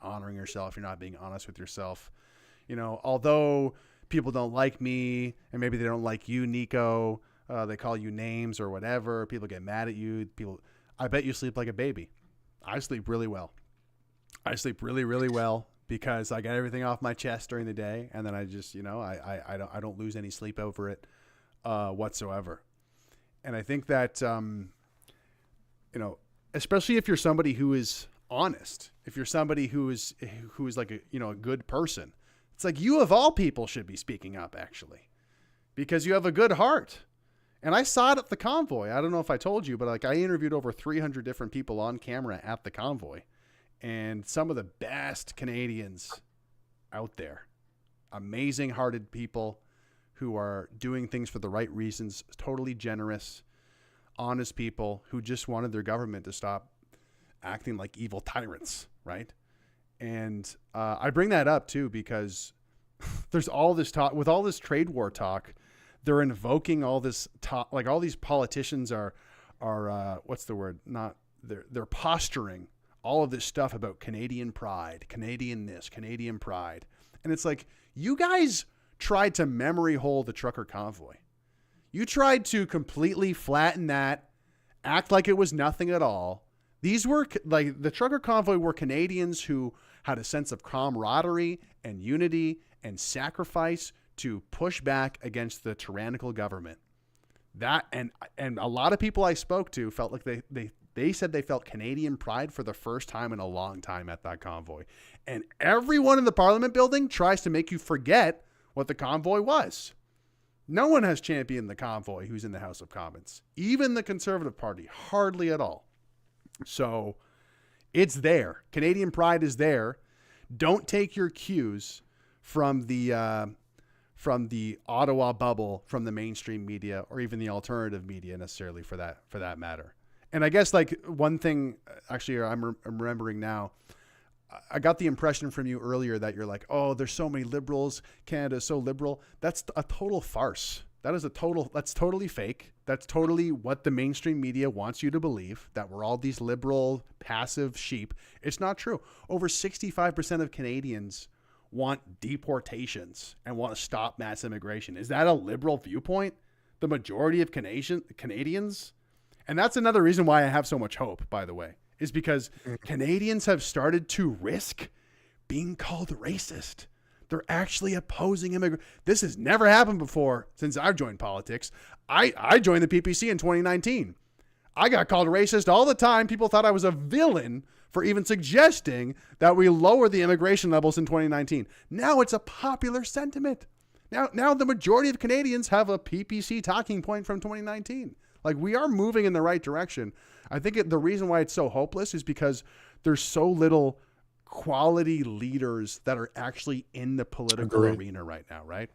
honoring yourself. You're not being honest with yourself. Although people don't like me and maybe they don't like you, Nico, they call you names or whatever. People get mad at you. I bet you sleep like a baby. I sleep really well. I sleep really, really well, because I get everything off my chest during the day, and then I just, I don't lose any sleep over it whatsoever. And I think that, especially if you're somebody who is honest, if you're somebody who is like a good person, it's like you of all people should be speaking up, actually, because you have a good heart. And I saw it at the Convoy. I don't know if I told you, but I interviewed over 300 different people on camera at the Convoy. And some of the best Canadians out there, amazing hearted people who are doing things for the right reasons, totally generous, honest people who just wanted their government to stop acting like evil tyrants, right? And I bring that up too because there's all this talk, with all this trade war talk, they're invoking all this talk, like all these politicians are what's the word? They're posturing all of this stuff about Canadian pride, Canadian this, Canadian pride. And it's like, you guys tried to memory hole the trucker convoy. You tried to completely flatten that, act like it was nothing at all. These were like the trucker convoy were Canadians who had a sense of camaraderie and unity and sacrifice to push back against the tyrannical government. That and a lot of people I spoke to felt like they They said they felt Canadian pride for the first time in a long time at that convoy. And everyone in the Parliament building tries to make you forget what the convoy was. No one has championed the convoy who's in the House of Commons. Even the Conservative Party, hardly at all. So it's there. Canadian pride is there. Don't take your cues from the Ottawa bubble, from the mainstream media, or even the alternative media necessarily for that matter. And I guess like one thing, actually, I'm remembering now, I got the impression from you earlier that you're like, oh, there's so many liberals. Canada's so liberal. That's a total farce. That's totally fake. That's totally what the mainstream media wants you to believe, that we're all these liberal, passive sheep. It's not true. Over 65% of Canadians want deportations and want to stop mass immigration. Is that a liberal viewpoint? The majority of Canadians? And that's another reason why I have so much hope, by the way, is because Canadians have started to risk being called racist. They're actually opposing immigration. This has never happened before since I've joined politics. I joined the PPC in 2019. I got called racist all the time. People thought I was a villain for even suggesting that we lower the immigration levels in 2019. Now it's a popular sentiment. Now the majority of Canadians have a PPC talking point from 2019. Like, we are moving in the right direction. I think the reason why it's so hopeless is because there's so little quality leaders that are actually in the political arena right now, right?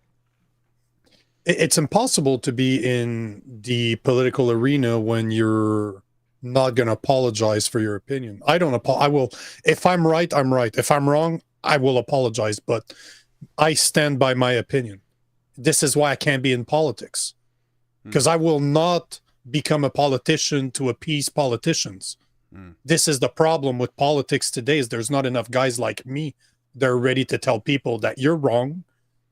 It's impossible to be in the political arena when you're not going to apologize for your opinion. I will, if I'm right, I'm right. If I'm wrong, I will apologize, but I stand by my opinion. This is why I can't be in politics, because I will not become a politician to appease politicians. This is the problem with politics today, is there's not enough guys like me. They're ready to tell people that you're wrong.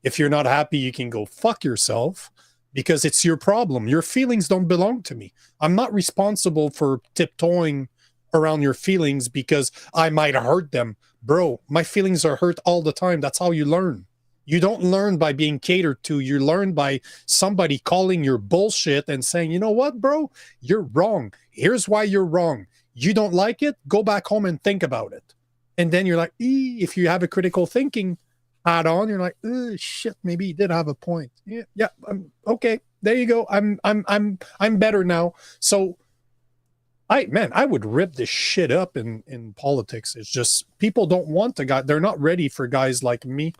If you're not happy, you can go fuck yourself, because it's your problem. Your feelings don't belong to me. I'm not responsible for tiptoeing around your feelings because I might hurt them. Bro, my feelings are hurt all the time. That's how you learn. You don't learn by being catered to. You learn by somebody calling your bullshit and saying, you know what, bro, you're wrong. Here's why you're wrong. You don't like it? Go back home and think about it. And then you're like, if you have a critical thinking add on, you're like, shit, maybe he did have a point. Yeah, okay, there you go. I'm better now. So I would rip this shit up in politics. It's just people don't want the guy. They're not ready for guys like me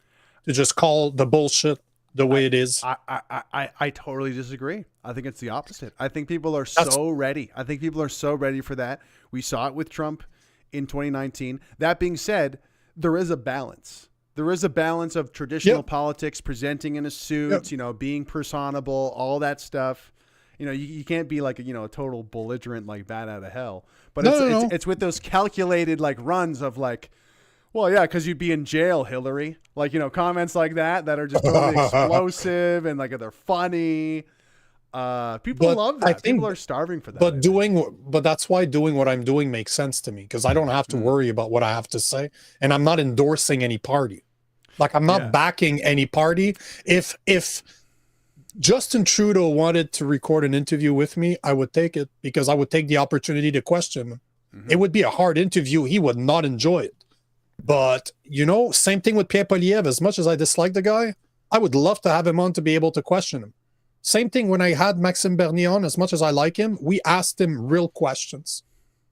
to just call the bullshit the way it is. I totally disagree. I think it's the opposite. I think people are so ready. I think people are so ready for that. We saw it with Trump in 2019. That being said, there is a balance. There is a balance of traditional politics, presenting in a suit, being personable, all that stuff. You can't be like, a total belligerent, like bat out of hell. But it's with those calculated like runs of like, well, yeah, because you'd be in jail, Hillary. Like, comments like that are just totally explosive and like they're funny. People love that. People are starving for that. But that's why doing what I'm doing makes sense to me, because I don't have to worry about what I have to say, and I'm not endorsing any party. Like, I'm not backing any party. If Justin Trudeau wanted to record an interview with me, I would take it, because I would take the opportunity to question him. It would be a hard interview. He would not enjoy it. But, same thing with Pierre Poilievre. As much as I dislike the guy, I would love to have him on to be able to question him. Same thing when I had Maxime Bernier on. As much as I like him, we asked him real questions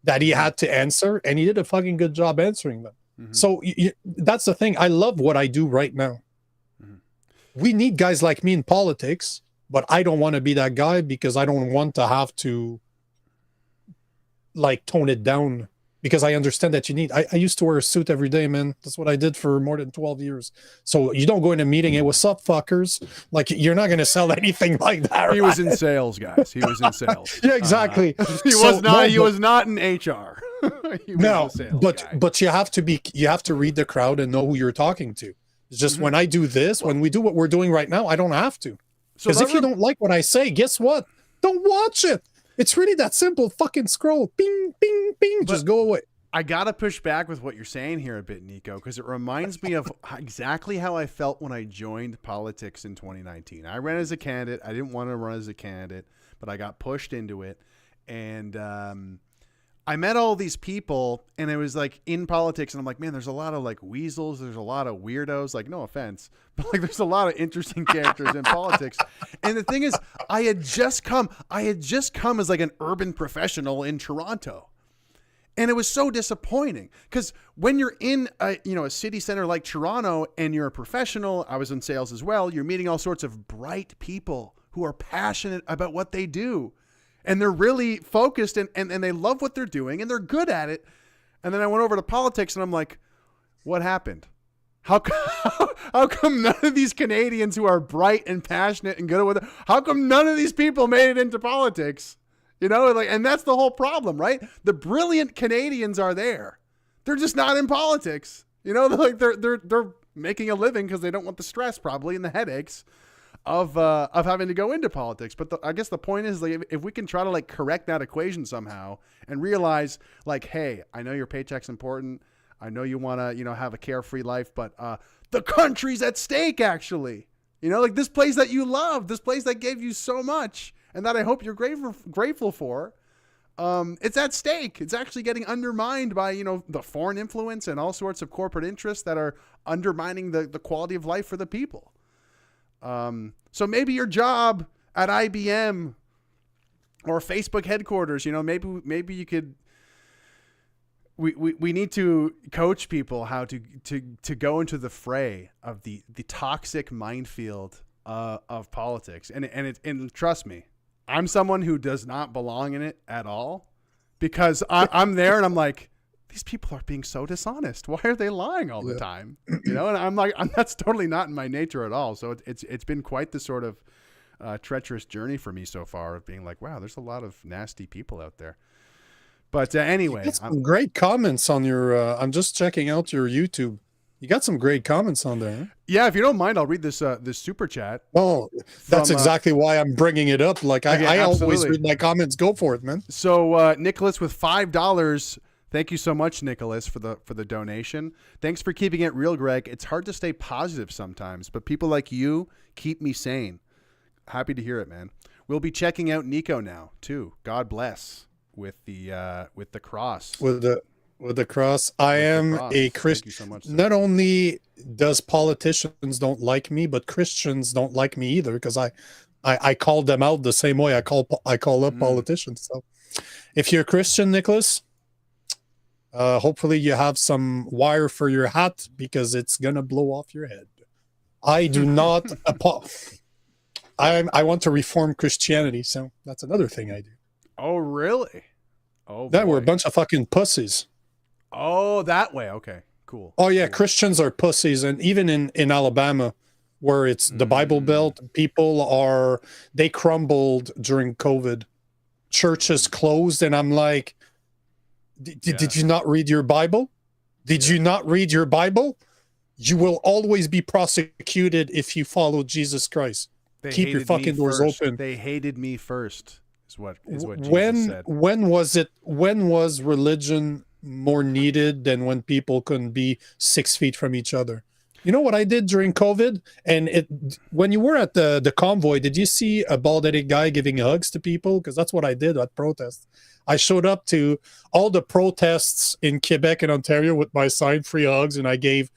that he had to answer, and he did a fucking good job answering them. So that's the thing. I love what I do right now. We need guys like me in politics, but I don't want to be that guy, because I don't want to have to like tone it down, because I understand that you need. I used to wear a suit every day, man. That's what I did for more than 12 years. So you don't go in a meeting, hey, what's up, fuckers? Like, you're not going to sell anything like that. He was in sales, guys. He was in sales. Yeah, exactly. He was not in HR. But you have to read the crowd and know who you're talking to. It's just when I do this, when we do what we're doing right now, I don't have to. Because if you don't like what I say, guess what? Don't watch it. It's really that simple. Fucking scroll. Bing, bing, bing. Just go away. I got to push back with what you're saying here a bit, Nico, because it reminds me of exactly how I felt when I joined politics in 2019. I ran as a candidate. I didn't want to run as a candidate, but I got pushed into it. And I met all these people, and it was like in politics, and I'm like, man, there's a lot of like weasels, there's a lot of weirdos, like no offense, but like there's a lot of interesting characters in politics. And the thing is, I had just come as like an urban professional in Toronto. And it was so disappointing because when you're in a city center like Toronto and you're a professional, I was in sales as well, you're meeting all sorts of bright people who are passionate about what they do. And they're really focused and they love what they're doing and they're good at it. And then I went over to politics and I'm like, what happened? How come none of these Canadians who are bright and passionate and good at what how come none of these people made it into politics? You know, like, and that's the whole problem, right? The brilliant Canadians are there. They're just not in politics. You know, they're making a living because they don't want the stress probably and the headaches of having to go into politics. But I guess the point is, like, if we can try to like correct that equation somehow and realize, like, hey, I know your paycheck's important. I know you want to, have a carefree life, but the country's at stake, actually. You know, like this place that you love, this place that gave you so much, and that I hope you're grateful for, it's at stake. It's actually getting undermined by, the foreign influence and all sorts of corporate interests that are undermining the quality of life for the people. So maybe your job at IBM or Facebook headquarters, maybe you could, we need to coach people how to go into the fray of the toxic minefield of politics. And trust me, I'm someone who does not belong in it at all because I'm there and I'm like, these people are being so dishonest. Why are they lying all the time? And I'm like, that's totally not in my nature at all. So it's been quite the sort of treacherous journey for me so far of being like, wow, there's a lot of nasty people out there. But anyway, some great comments on your, I'm just checking out your YouTube. You got some great comments on there. Huh? Yeah, if you don't mind, I'll read this super chat. Oh, that's exactly why I'm bringing it up. Like I always read my comments. Go for it, man. So Nicholas with $5. Thank you so much, Nicholas, for the donation. Thanks for keeping it real, Greg. It's hard to stay positive sometimes, but people like you keep me sane. Happy to hear it, man. We'll be checking out Nico now too. God bless with the cross. With the cross. I am a Christian. So much, not only does politicians don't like me, but Christians don't like me either because I called them out the same way I call up politicians. So if you're a Christian, Nicholas, hopefully you have some wire for your hat because it's gonna blow off your head. I do not I want to reform Christianity, so that's another thing I do. Oh really? Oh, that we're a bunch of fucking pussies. Oh, that way. Okay, cool. Oh yeah, cool. Christians are pussies, and even in Alabama, where it's the Bible Belt, they crumbled during COVID. Churches closed, and I'm like, did you not read your Bible? Did you not read your Bible? You will always be prosecuted if you follow Jesus Christ. Keep your fucking doors open. They hated me first. Is what Jesus said. When was religion more needed than when people couldn't be 6 feet from each other? You know what I did during COVID? And when you were at the Convoy, did you see a bald-headed guy giving hugs to people? Because that's what I did at protests. I showed up to all the protests in Quebec and Ontario with my sign, free hugs, and I gave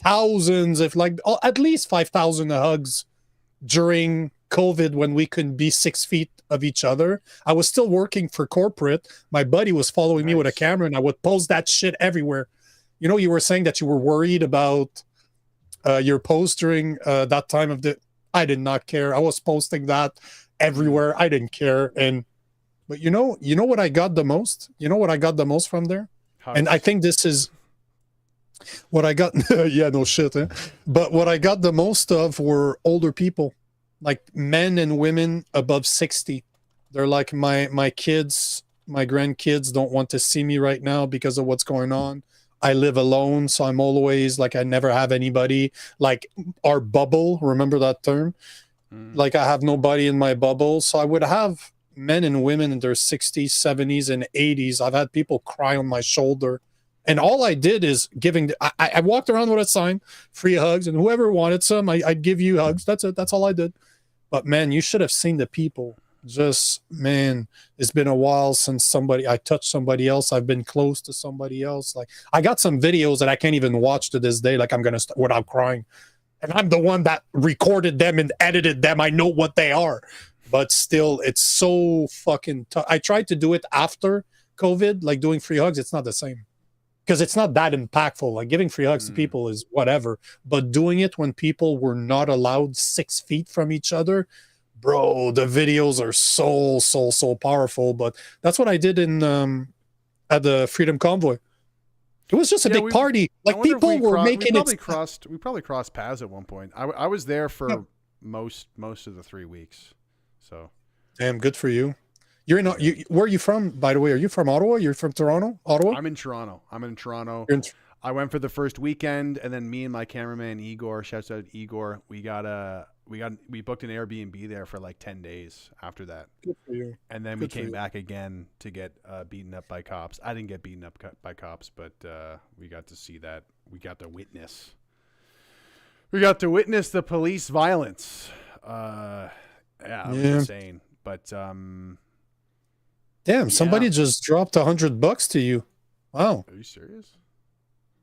thousands, at least 5,000 hugs during COVID when we couldn't be 6 feet of each other. I was still working for corporate. My buddy was following me with a camera, and I would post that shit everywhere. You were saying that you were worried about your post during that time of I did not care. I was posting that everywhere. I didn't care. But you know what I got the most? You know what I got the most from there? And I think this is what I got. Yeah, no shit. Eh? But what I got the most of were older people, like men and women above 60. They're like, my kids, my grandkids don't want to see me right now because of what's going on. I live alone, so I'm always like, I never have anybody. Like our bubble, remember that term? Like I have nobody in my bubble. So I would have men and women in their 60s, 70s, and 80s. I've had people cry on my shoulder. And all I did is I walked around with a sign, free hugs, and whoever wanted some, I'd give you hugs. That's it. That's all I did. But man, you should have seen the people Just, man, it's been a while since I touched somebody else. I've been close to somebody else. Like, I got some videos that I can't even watch to this day. Like, I'm going to without crying. And I'm the one that recorded them and edited them. I know what they are. But still, it's so fucking tough. I tried to do it after COVID, like doing free hugs. It's not the same. Because it's not that impactful. Like, giving free hugs to people is whatever. But doing it when people were not allowed 6 feet from each other, bro, the videos are so powerful. But that's what I did in at the Freedom Convoy. It was just a big party. Like, people were making it. We probably crossed paths at one point. I was there for most of the 3 weeks. So, damn, good for you. You're in. Where are you from, by the way? Are you from Ottawa? You're from Toronto, Ottawa? I'm in Toronto. I went for the first weekend, and then me and my cameraman Igor, shouts out Igor, we booked an Airbnb there for like 10 days after that. Good for you. And then we came back again to get beaten up by cops. I didn't get beaten up by cops, but we got to see that. We got to witness the police violence. It was insane. But damn, somebody just dropped $100 to you. Wow. Are you serious?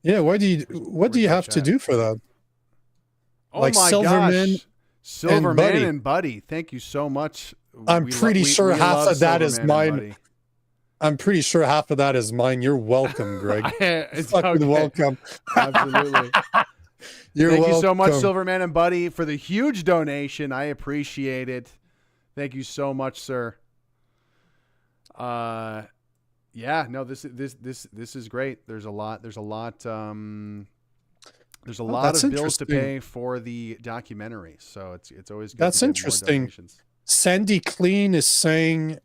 Yeah, what do you have to do for that? Oh, like, my gosh. Silverman and Buddy. Thank you so much. I'm pretty sure half of that is mine. I'm pretty sure half of that is mine. You're welcome, Greg. It's fucking welcome. Absolutely. Thank you so much, Silverman and Buddy, for the huge donation. I appreciate it. Thank you so much, sir. Yeah, no, this is great. There's a lot of bills to pay for the documentary, so it's always good. That's interesting. Sandy Clean is saying,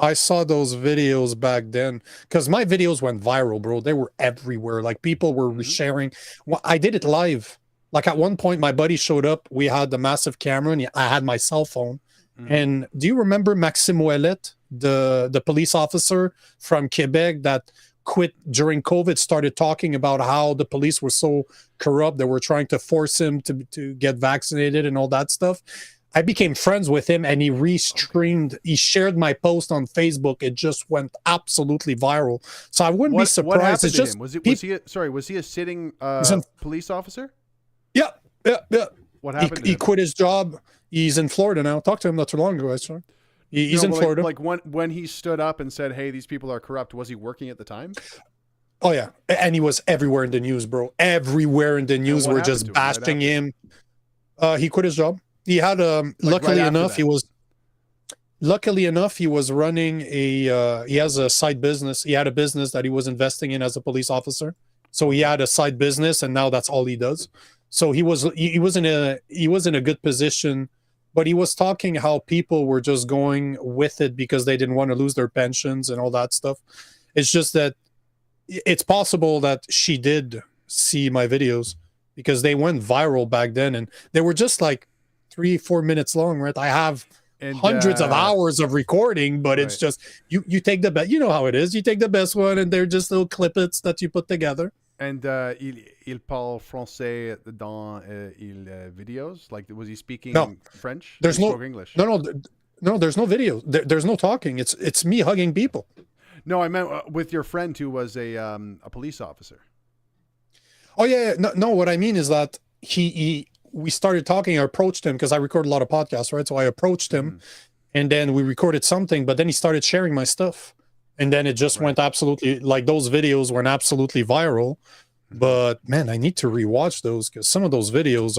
I saw those videos back then, because my videos went viral, bro. They were everywhere. Like, people were sharing. Well, I did it live. Like, at one point, my buddy showed up. We had the massive camera, and I had my cell phone. And do you remember Maxime Ouellet, the police officer from Quebec that quit during COVID, started talking about how the police were so corrupt, they were trying to force him to get vaccinated and all that stuff? I became friends with him, and he restreamed. He shared my post on Facebook. It just went absolutely viral. So I wouldn't be surprised. What happened to him? Was he a sitting police officer? Yeah. What happened? He quit his job. He's in Florida now. Talked to him not too long ago, actually. He's in Florida. Like when he stood up and said, "Hey, these people are corrupt," was he working at the time? Oh yeah, and he was everywhere in the news, bro. Everywhere in the news were just bashing him. He quit his job. He had luckily enough, he was running he has a side business. He had a business that he was investing in as a police officer. So he had a side business, and now that's all he does. So he was in a good position, but he was talking how people were just going with it because they didn't want to lose their pensions and all that stuff. It's just that it's possible that she did see my videos, because they went viral back then, and they were just like 3-4 minutes long, right? I have hundreds of hours of recording, but it's just you take the best. You know how it is. You take the best one, and they're just little clippets that you put together. And il parle français dans il videos. Like, was he speaking French? There's no English. No. There's no video. There's no talking. It's me hugging people. No, I meant with your friend who was a police officer. Oh yeah. No. What I mean is that we started talking. I approached him because I record a lot of podcasts, right? So I approached him, and then we recorded something. But then he started sharing my stuff. And then it just went absolutely, like, those videos went absolutely viral. But man, I need to rewatch those, because some of those videos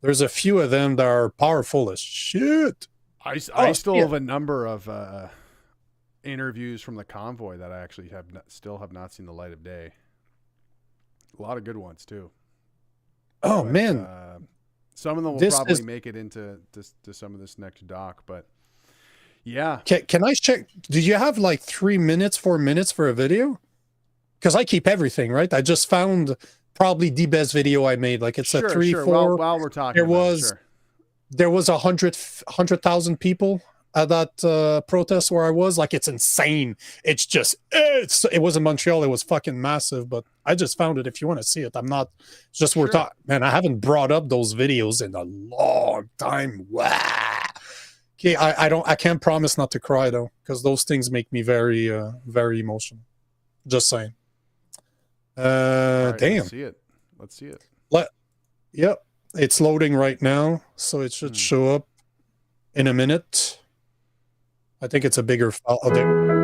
there's a few of them that are powerful as shit. I still have a number of interviews from the Convoy that I actually still have not seen the light of day. A lot of good ones too. Oh, but, man. Some of them will probably make it into to some of this next doc, but yeah. Can I check? Do you have like 3 minutes, 4 minutes for a video? Because I keep everything, right? I just found probably the best video I made. Like, it's a 3-4. While we're talking, there was 100,000 people at that protest where I was. Like, it's insane. It's just it was in Montreal. It was fucking massive. But I just found it. If you want to see it, I'm not just we're talking. Man, I haven't brought up those videos in a long time. Wow. Okay, I can't promise not to cry though, because those things make me very, very emotional. Just saying. All right, Damn. Let's see it. Let's see it. Yep, it's loading right now, so it should show up in a minute. I think it's a bigger file. Oh, there.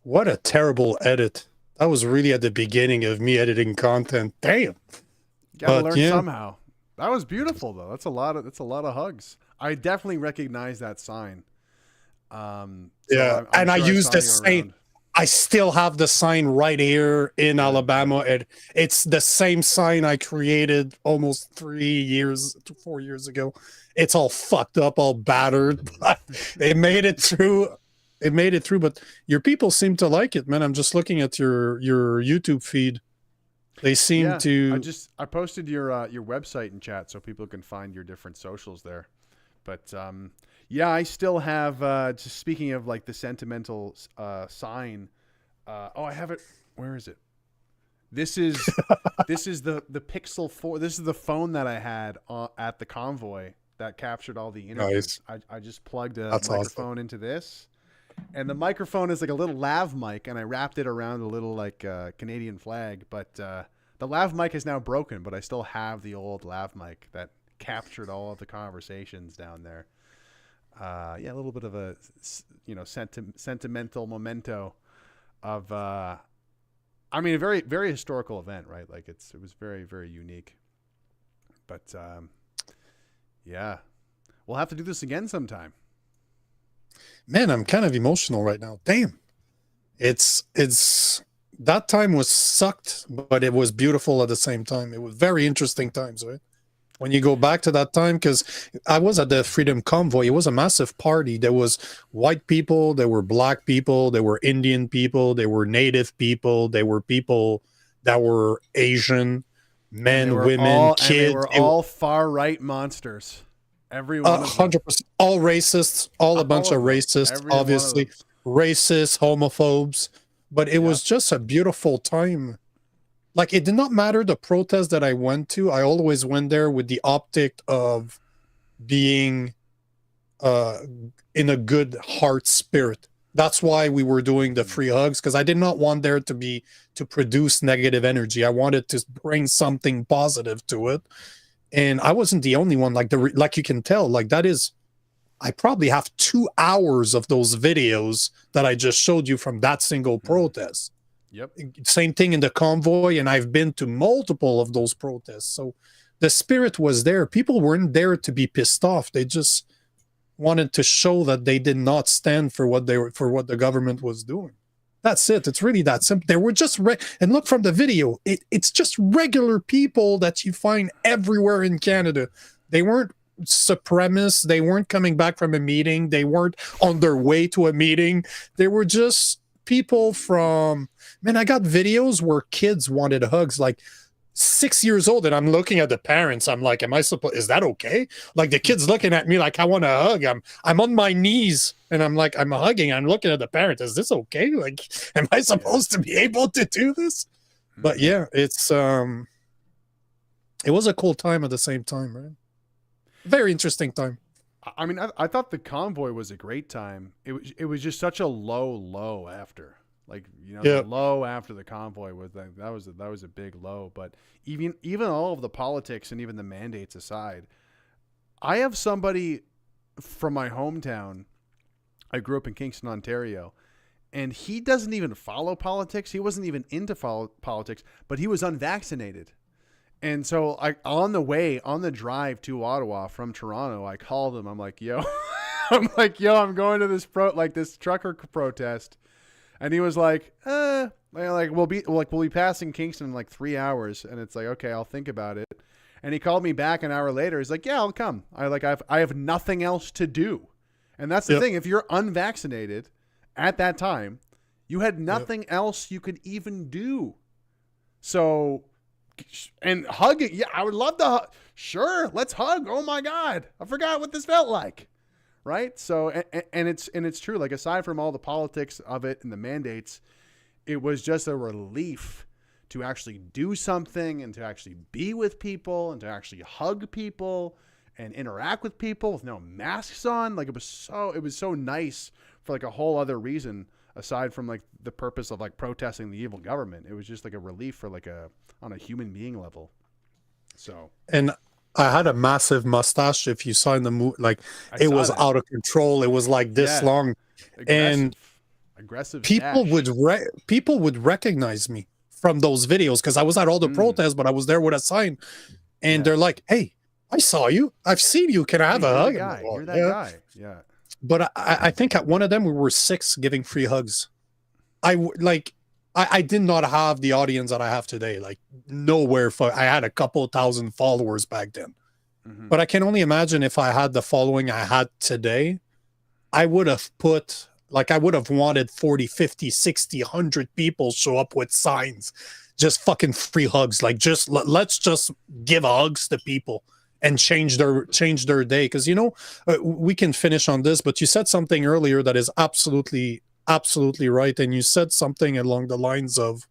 What a terrible edit. That was really at the beginning of me editing content. Damn. Gotta learn somehow. That was beautiful though. That's a lot of hugs. I definitely recognize that sign. And I used the same. I still have the sign right here in Alabama. It's the same sign I created almost 4 years ago. It's all fucked up, all battered. But it made it through. It made it through, but your people seem to like it, man. I'm just looking at your YouTube feed. They seem to. I posted your website in chat so people can find your different socials there. But I still have. Just speaking of like the sentimental sign. I have it. Where is it? This is the Pixel 4. This is the phone that I had at the Convoy that captured all the interviews. Nice. I just plugged a microphone into this. And the microphone is like a little lav mic, and I wrapped it around a little like Canadian flag. But the lav mic is now broken, but I still have the old lav mic that captured all of the conversations down there. A little bit of a sentimental memento of a very very historical event, right? Like it was very very unique. But we'll have to do this again sometime. Man, I'm kind of emotional right now. Damn. It's that time was sucked, but it was beautiful at the same time. It was very interesting times, right? When you go back to that time, because I was at the Freedom Convoy, it was a massive party. There was white people, there were black people, there were Indian people, there were native people, there were people that were Asian. men, women, kids. And they were all far right monsters. Every one of them. 100%. All racists, a bunch of racists, obviously. Racists, homophobes. But it was just a beautiful time. Like, it did not matter the protest that I went to. I always went there with the optic of being in a good heart spirit. That's why we were doing the free hugs, because I did not want there to produce negative energy. I wanted to bring something positive to it. And I wasn't the only one. Like you can tell, like I probably have 2 hours of those videos that I just showed you from that single protest. Yep. Same thing in the convoy, and I've been to multiple of those protests. So the spirit was there. People weren't there to be pissed off. They just wanted to show that they did not stand for what the government was doing. That's it. It's really that simple. They were just and look from the video. It's just regular people that you find everywhere in Canada. They weren't supremacists. They weren't coming back from a meeting. They weren't on their way to a meeting. They were just people from. Man, I got videos where kids wanted hugs, like 6 years old, and I'm looking at the parents. I'm like, am I supposed? Is that okay? Like the kid's looking at me like I want a hug. I'm on my knees and I'm like, I'm hugging. I'm looking at the parent. Is this okay? Like, am I supposed to be able to do this? But yeah, it was a cool time at the same time, right? Very interesting time. I mean, I thought the convoy was a great time. It was just such a low after. Like, you know, the low after the convoy was like, that was a big low. But even all of the politics and even the mandates aside, I have somebody from my hometown. I grew up in Kingston, Ontario, and he doesn't even follow politics. He wasn't even into politics, but he was unvaccinated. And so on the drive to Ottawa from Toronto, I called him. I'm like, yo, I'm going to this trucker protest. And he was like, we'll be passing Kingston in like 3 hours. And it's like, okay, I'll think about it. And he called me back an hour later. He's like, yeah, I'll come. I have nothing else to do. And that's the thing. If you're unvaccinated at that time, you had nothing else you could even do. So, and hugging. Yeah, I would love to hug. Sure, let's hug. Oh my God. I forgot what this felt like. Right. So, and it's true. Like, aside from all the politics of it and the mandates, it was just a relief to actually do something and to actually be with people and to actually hug people and interact with people with no masks on. Like, it was so nice for like a whole other reason aside from like the purpose of like protesting the evil government. It was just like a relief for like on a human being level. So, and I had a massive mustache. If you saw in the movie, like it was out of control. It was like this long, and aggressive. People would recognize me from those videos because I was at all the protests, but I was there with a sign, and they're like, "Hey, I saw you. I've seen you. Can I have a hug?" You're that guy. Yeah. But I think at one of them we were 6 giving free hugs. I did not have the audience that I have today. Like, nowhere. I had a couple thousand followers back then. Mm-hmm. But I can only imagine if I had the following I had today, I would have wanted 40, 50, 60, 100 people show up with signs. Just fucking free hugs. Like, let's just give hugs to people and change their day. Because, we can finish on this, but you said something earlier that is absolutely right. And you said something along the lines of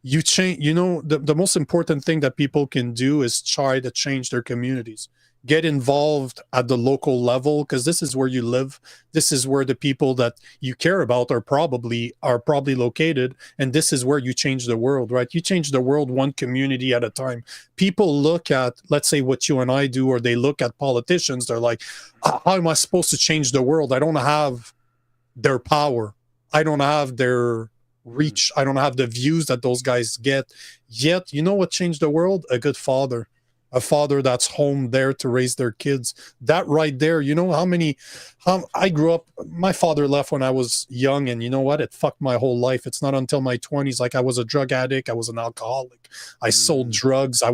the most important thing that people can do is try to change their communities, get involved at the local level, because this is where you live. This is where the people that you care about are probably located. And this is where you change the world, right? You change the world one community at a time. People look at, let's say, what you and I do, or they look at politicians. They're like, how am I supposed to change the world? I don't have their power. I don't have their reach. I don't have the views that those guys get. Yet, you know what changed the world? A good father. A father that's home there to raise their kids. That right there, how I grew up, my father left when I was young, and you know what? It fucked my whole life. It's not until my 20s, like I was a drug addict, I was an alcoholic, I sold drugs, I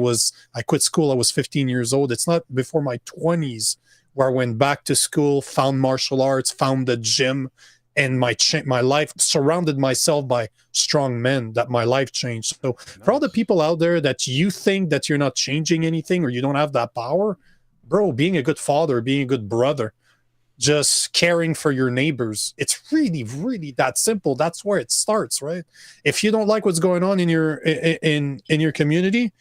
quit school, I was 15 years old. It's not before my 20s where I went back to school, found martial arts, found the gym, and my life surrounded myself by strong men, that my life changed. So for all the people out there that you think that you're not changing anything or you don't have that power, bro, being a good father, being a good brother, just caring for your neighbors, it's really, really that simple. That's where it starts, right? If you don't like what's going on in your community,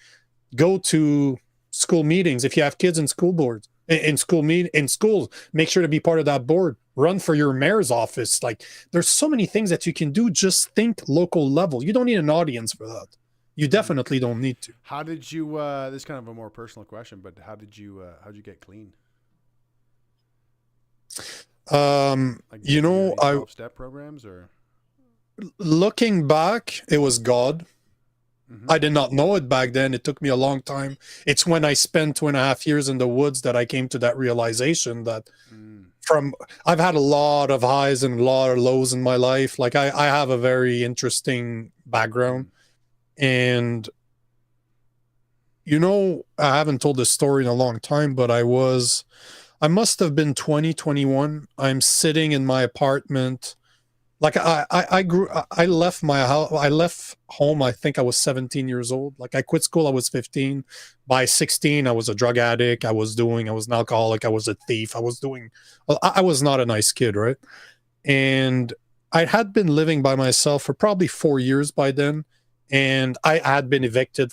go to school meetings. If you have kids in school boards, in schools, make sure to be part of that board. Run for your mayor's office. Like, there's so many things that you can do. Just think local level. You don't need an audience for that. You definitely don't need to. How did you? This is kind of a more personal question, but how'd you get clean? Like, You know, I 12-step programs, or looking back, it was God. I did not know it back then. It took me a long time. It's when I spent 2.5 years in the woods that I came to that realization that I've had a lot of highs and a lot of lows in my life. Like, I have a very interesting background. And, you know, I haven't told this story in a long time, but I must have been 20, 21. I'm sitting in my apartment. Like, I left my house. I left home. I think I was 17 years old. Like, I quit school. I was 15. By 16, I was a drug addict. I was an alcoholic. I was a thief. I was not a nice kid, right? And I had been living by myself for probably 4 years by then. And I had been evicted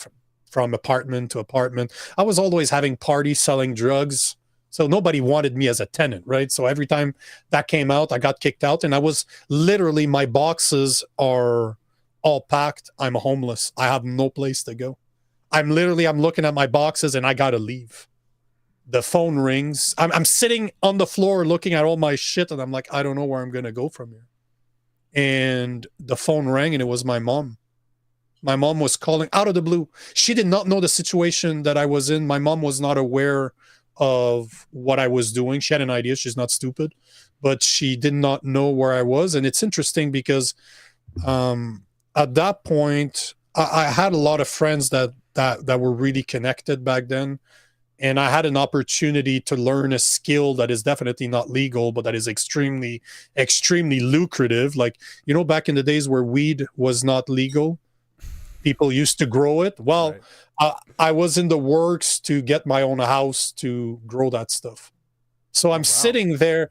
from apartment to apartment. I was always having parties, selling drugs. So nobody wanted me as a tenant, right? So every time that came out, I got kicked out. And I was literally, my boxes are all packed. I'm homeless. I have no place to go. I'm looking at my boxes and I got to leave. The phone rings. I'm sitting on the floor looking at all my shit. And I'm like, I don't know where I'm going to go from here. And the phone rang and it was my mom. My mom was calling out of the blue. She did not know the situation that I was in. My mom was not aware of what I was doing. She had an idea. She's not stupid, but she did not know where I was. And it's interesting because at that point, I had a lot of friends that were really connected back then. And I had an opportunity to learn a skill that is definitely not legal, but that is extremely, extremely lucrative. Like, you know, back in the days where weed was not legal, people used to grow it. Well, right. I was in the works to get my own house to grow that stuff. So I'm sitting there.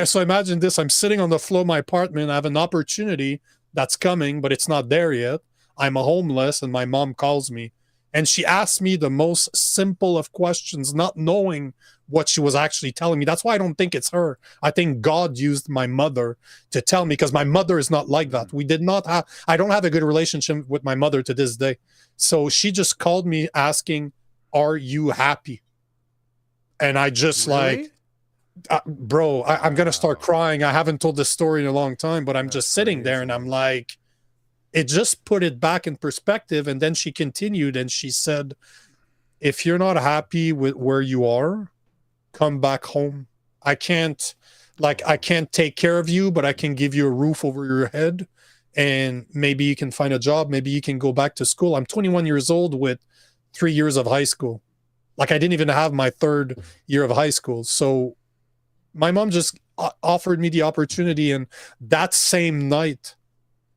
So imagine this. I'm sitting on the floor of my apartment. I have an opportunity that's coming, but it's not there yet. I'm homeless, and my mom calls me. And she asked me the most simple of questions, not knowing what she was actually telling me. That's why I don't think it's her. I think God used my mother to tell me, because my mother is not like that. I don't have a good relationship with my mother to this day. So she just called me asking, are you happy? And I just really? Bro, I'm going to start crying. I haven't told this story in a long time, but I'm just sitting there and I'm like, it just put it back in perspective. And then she continued and she said, if you're not happy with where you are, come back home. I can't take care of you, but I can give you a roof over your head, and maybe you can find a job. Maybe you can go back to school. I'm 21 years old with 3 years of high school. Like, I didn't even have my 3rd year of high school. So my mom just offered me the opportunity. And that same night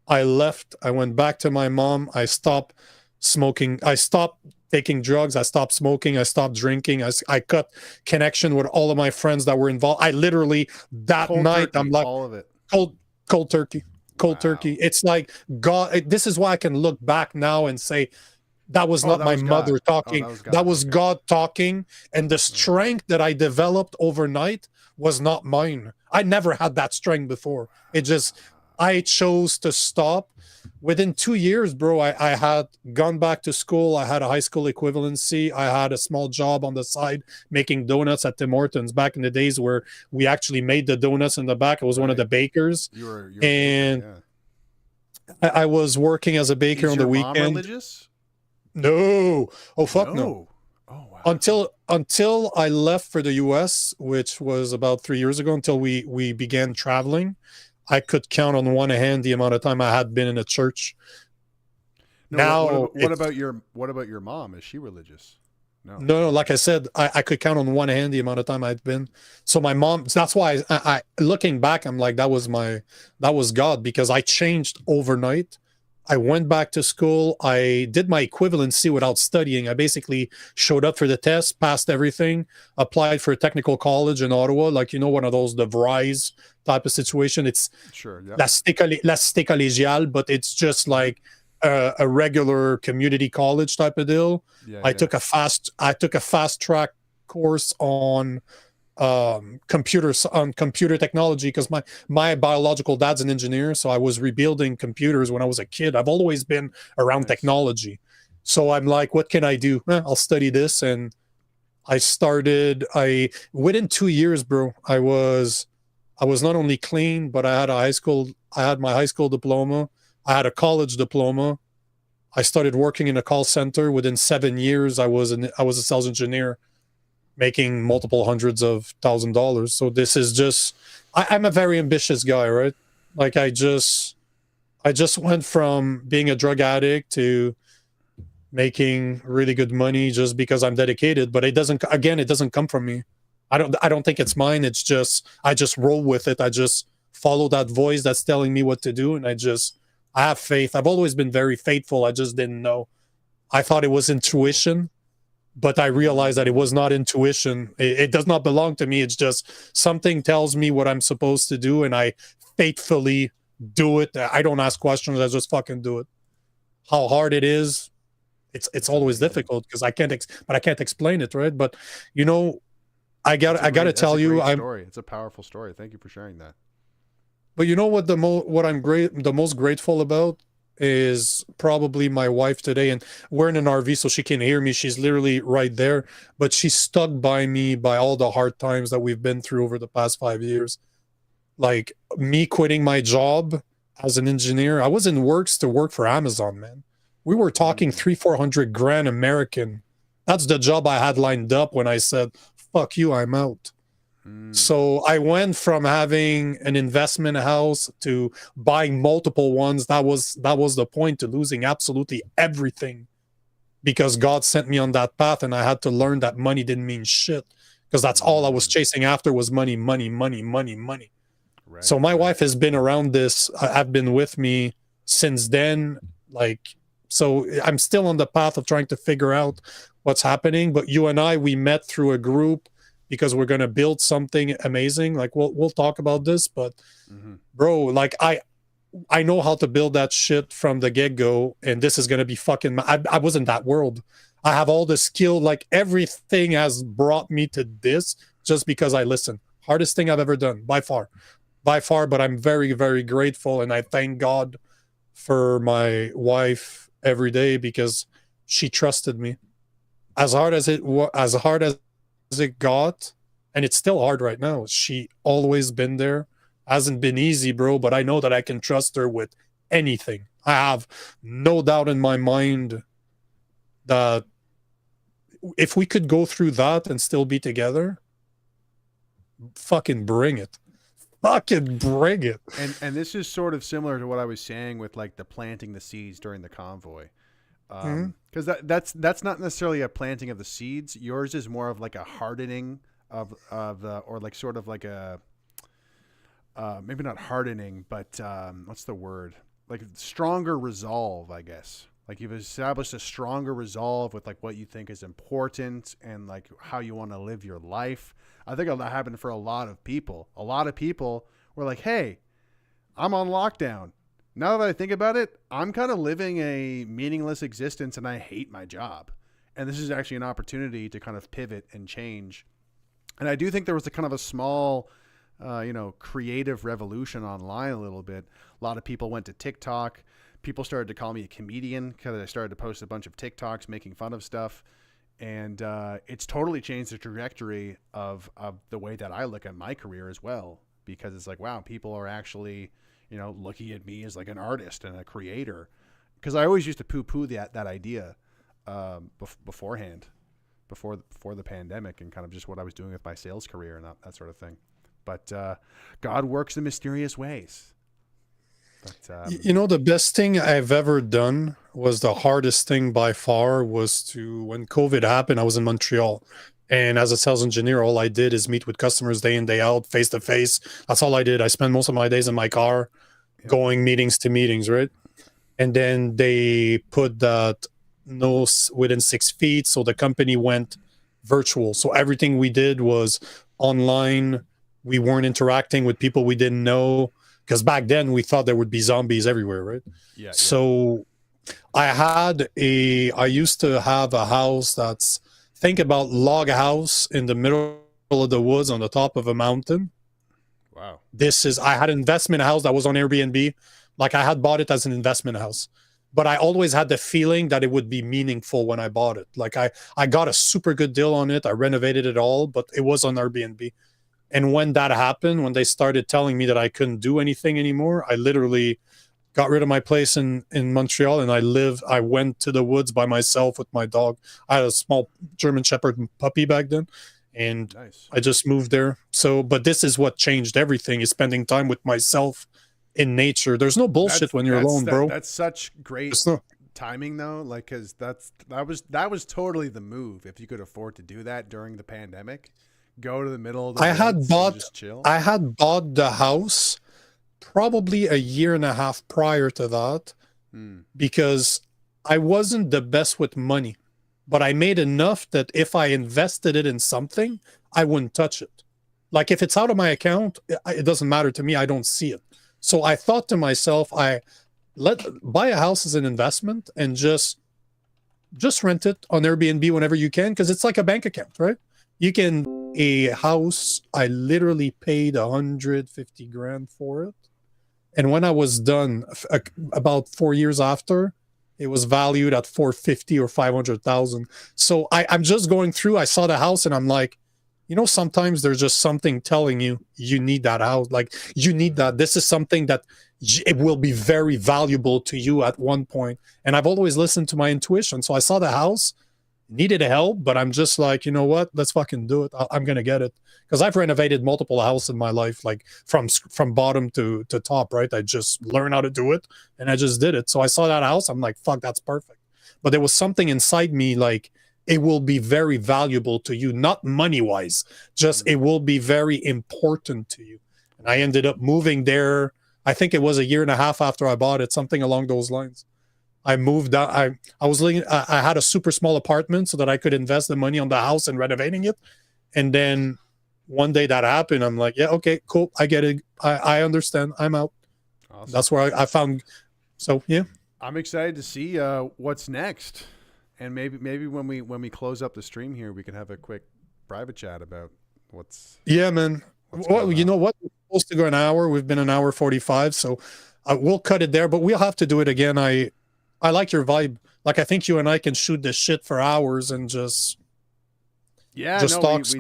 I left, I went back to my mom. I stopped smoking. I stopped taking drugs. I stopped smoking. I stopped drinking. I cut connection with all of my friends that were involved. I literally, that cold night, turkey, I'm like, all of it. Cold turkey. It's like God. This is why I can look back now and say, that was not my mother talking. That was God talking. And the strength that I developed overnight was not mine. I never had that strength before. I chose to stop. Within 2 years, bro, I had gone back to school. I had a high school equivalency. I had a small job on the side making donuts at Tim Hortons back in the days where we actually made the donuts in the back. I was one of the bakers. You were and baker, yeah. I was working as a baker on the weekend. Is your mom religious? No. Oh, fuck no. Oh, wow. Until I left for the US, which was about 3 years ago, until we began traveling, I could count on one hand the amount of time I had been in a church. No, what about your mom? Is she religious? No. No, like I said, I could count on one hand the amount of time I'd been. So my mom, that's why I looking back, I'm like, that was God, because I changed overnight. I went back to school. I did my equivalency without studying. I basically showed up for the test, passed everything, applied for a technical college in Ottawa, like, one of those, the Vrise type of situation. It's Sure. Yeah. la cité collégiale, but it's just like a regular community college type of deal. Yeah. I took a fast track course on computer technology, because my biological dad's an engineer, so I was rebuilding computers when I was a kid. I've always been around technology, so I'm like, what can I do? I'll study this. And within 2 years, bro, I was not only clean, but I had my high school diploma, I had a college diploma. I started working in a call center. Within 7 years, I was a sales engineer, making multiple hundreds of $1,000s. So this is just, I'm a very ambitious guy, right? Like I just went from being a drug addict to making really good money just because I'm dedicated. But it doesn't come from me. I don't think it's mine. It's just, I just roll with it. I just follow that voice that's telling me what to do. And I have faith. I've always been very faithful. I just didn't know. I thought it was intuition, but I realized that it was not intuition. It does not belong to me. It's just something tells me what I'm supposed to do, and I faithfully do it. I don't ask questions. I just fucking do it. How hard it is, it's always difficult, because I can't explain it, right? But I gotta tell you, it's a powerful story. Thank you for sharing that. But you know what the most grateful about is probably my wife today. And we're in an RV, so she can hear me. She's literally right there, but she's stuck by me by all the hard times that we've been through over the past 5 years. Like me quitting my job as an engineer. I was in works to work for Amazon, man. We were talking 300-400 grand American. That's the job I had lined up when I said, fuck you, I'm out. So I went from having an investment house to buying multiple ones. That was the point, to losing absolutely everything, because God sent me on that path, and I had to learn that money didn't mean shit, because that's all I was chasing after was money, money, money, money, money. Right, so my wife has been around this. I've been with me since then. Like, so I'm still on the path of trying to figure out what's happening. But you and we met through a group, because we're going to build something amazing. Like we'll talk about this, but bro, like I know how to build that shit from the get-go, and this is going to be fucking, I was in that world. I have all the skill, like everything has brought me to this just because I listen. Hardest thing I've ever done by far, but I'm very, very grateful. And I thank God for my wife every day, because she trusted me as hard as it got, and it's still hard right now. She always been there. Hasn't been easy, bro, but I know that I can trust her with anything. I have no doubt in my mind that if we could go through that and still be together, fucking bring it. Fucking bring it. And this is sort of similar to what I was saying with like the planting the seeds during the convoy. Because that's not necessarily a planting of the seeds. Yours is more of like a hardening of the, or like sort of like a maybe not hardening, but what's the word? Like stronger resolve, I guess. Like you've established a stronger resolve with like what you think is important and like how you want to live your life. I think that happened for a lot of people. A lot of people were like, hey, I'm on lockdown. Now that I think about it, I'm kind of living a meaningless existence and I hate my job. And this is actually an opportunity to kind of pivot and change. And I do think there was a kind of a small, creative revolution online a little bit. A lot of people went to TikTok. People started to call me a comedian because I started to post a bunch of TikToks making fun of stuff. And it's totally changed the trajectory of the way that I look at my career as well. Because it's like, wow, people are actually, looking at me as like an artist and a creator. Because I always used to poo-poo that idea beforehand, before the pandemic, and kind of just what I was doing with my sales career and that sort of thing. But God works in mysterious ways. But the best thing I've ever done was the hardest thing by far was when COVID happened, I was in Montreal. And as a sales engineer, all I did is meet with customers day in, day out, face to face. That's all I did. I spent most of my days in my car going meetings to meetings, right? And then they put that no within 6 feet. So the company went virtual. So everything we did was online. We weren't interacting with people we didn't know. Because back then we thought there would be zombies everywhere, right? Yeah. So I used to have a house think about log house in the middle of the woods on the top of a mountain. Wow. I had an investment house that was on Airbnb. Like I had bought it as an investment house, but I always had the feeling that it would be meaningful when I bought it. Like I got a super good deal on it. I renovated it all, but it was on Airbnb. And when that happened, when they started telling me that I couldn't do anything anymore, I literally got rid of my place in Montreal, and I went to the woods by myself with my dog. I had a small German Shepherd puppy back then, and Nice. I just moved there. So, but this is what changed everything, is spending time with myself in nature. There's no bullshit when you're alone, bro. That's such great timing though. Like, cause that was totally the move. If you could afford to do that during the pandemic, go to the middle of the woods and just chill. I had bought the house probably a year and a half prior to that, because I wasn't the best with money, but I made enough that if I invested it in something, I wouldn't touch it. Like if it's out of my account, it doesn't matter to me. I don't see it. So I thought to myself, buy a house as an investment and just rent it on Airbnb whenever you can, because it's like a bank account, right? A house, I literally paid 150 grand for it. And when I was done, about 4 years after, it was valued at 450 or 500,000. So I'm just going through, I saw the house and I'm like, sometimes there's just something telling you need that house. Like you need that. This is something that it will be very valuable to you at one point. And I've always listened to my intuition. So I saw the house, needed help, but I'm just like, you know what? Let's fucking do it. I'm going to get it. Because I've renovated multiple houses in my life, like from bottom to top, right? I just learned how to do it and I just did it. So I saw that house. I'm like, fuck, that's perfect. But there was something inside me, like, it will be very valuable to you, not money-wise, just it will be very important to you. And I ended up moving there. I think it was a year and a half after I bought it, something along those lines. I moved out. I had a super small apartment so that I could invest the money on the house and renovating it. And then one day that happened. I'm like, yeah, okay, cool. I get it. I understand. I'm out. Awesome. That's where I found. So yeah, I'm excited to see what's next. And maybe when we close up the stream here, we can have a quick private chat about what's. Yeah, man. Well, you know what? We're supposed to go an hour. We've been an hour 45, so we'll cut it there. But we'll have to do it again. I like your vibe. Like I think you and I can shoot this shit for hours and just. Yeah, just no, talk. We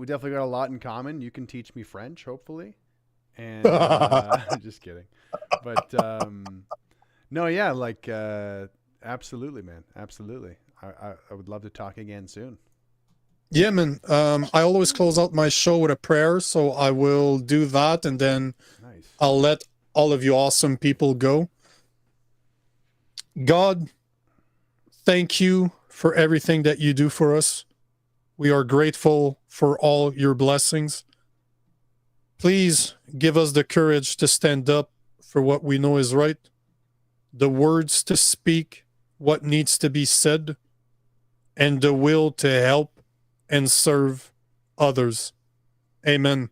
definitely got a lot in common. You can teach me French, hopefully. And just kidding, but no, yeah, like. Absolutely, man. Absolutely. I would love to talk again soon. Yeah, man. I always close out my show with a prayer, so I will do that, and then I'll let all of you awesome people go. God, thank you for everything that you do for us. We are grateful for all your blessings. Please give us the courage to stand up for what we know is right, the words to speak what needs to be said, and the will to help and serve others. Amen.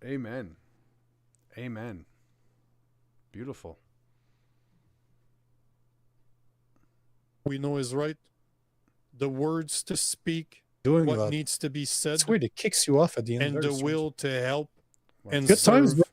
Amen. Amen. Beautiful. We know is right, the words to speak what needs to be said. It's weird, it kicks you off at the end. And the will to help and good times, serve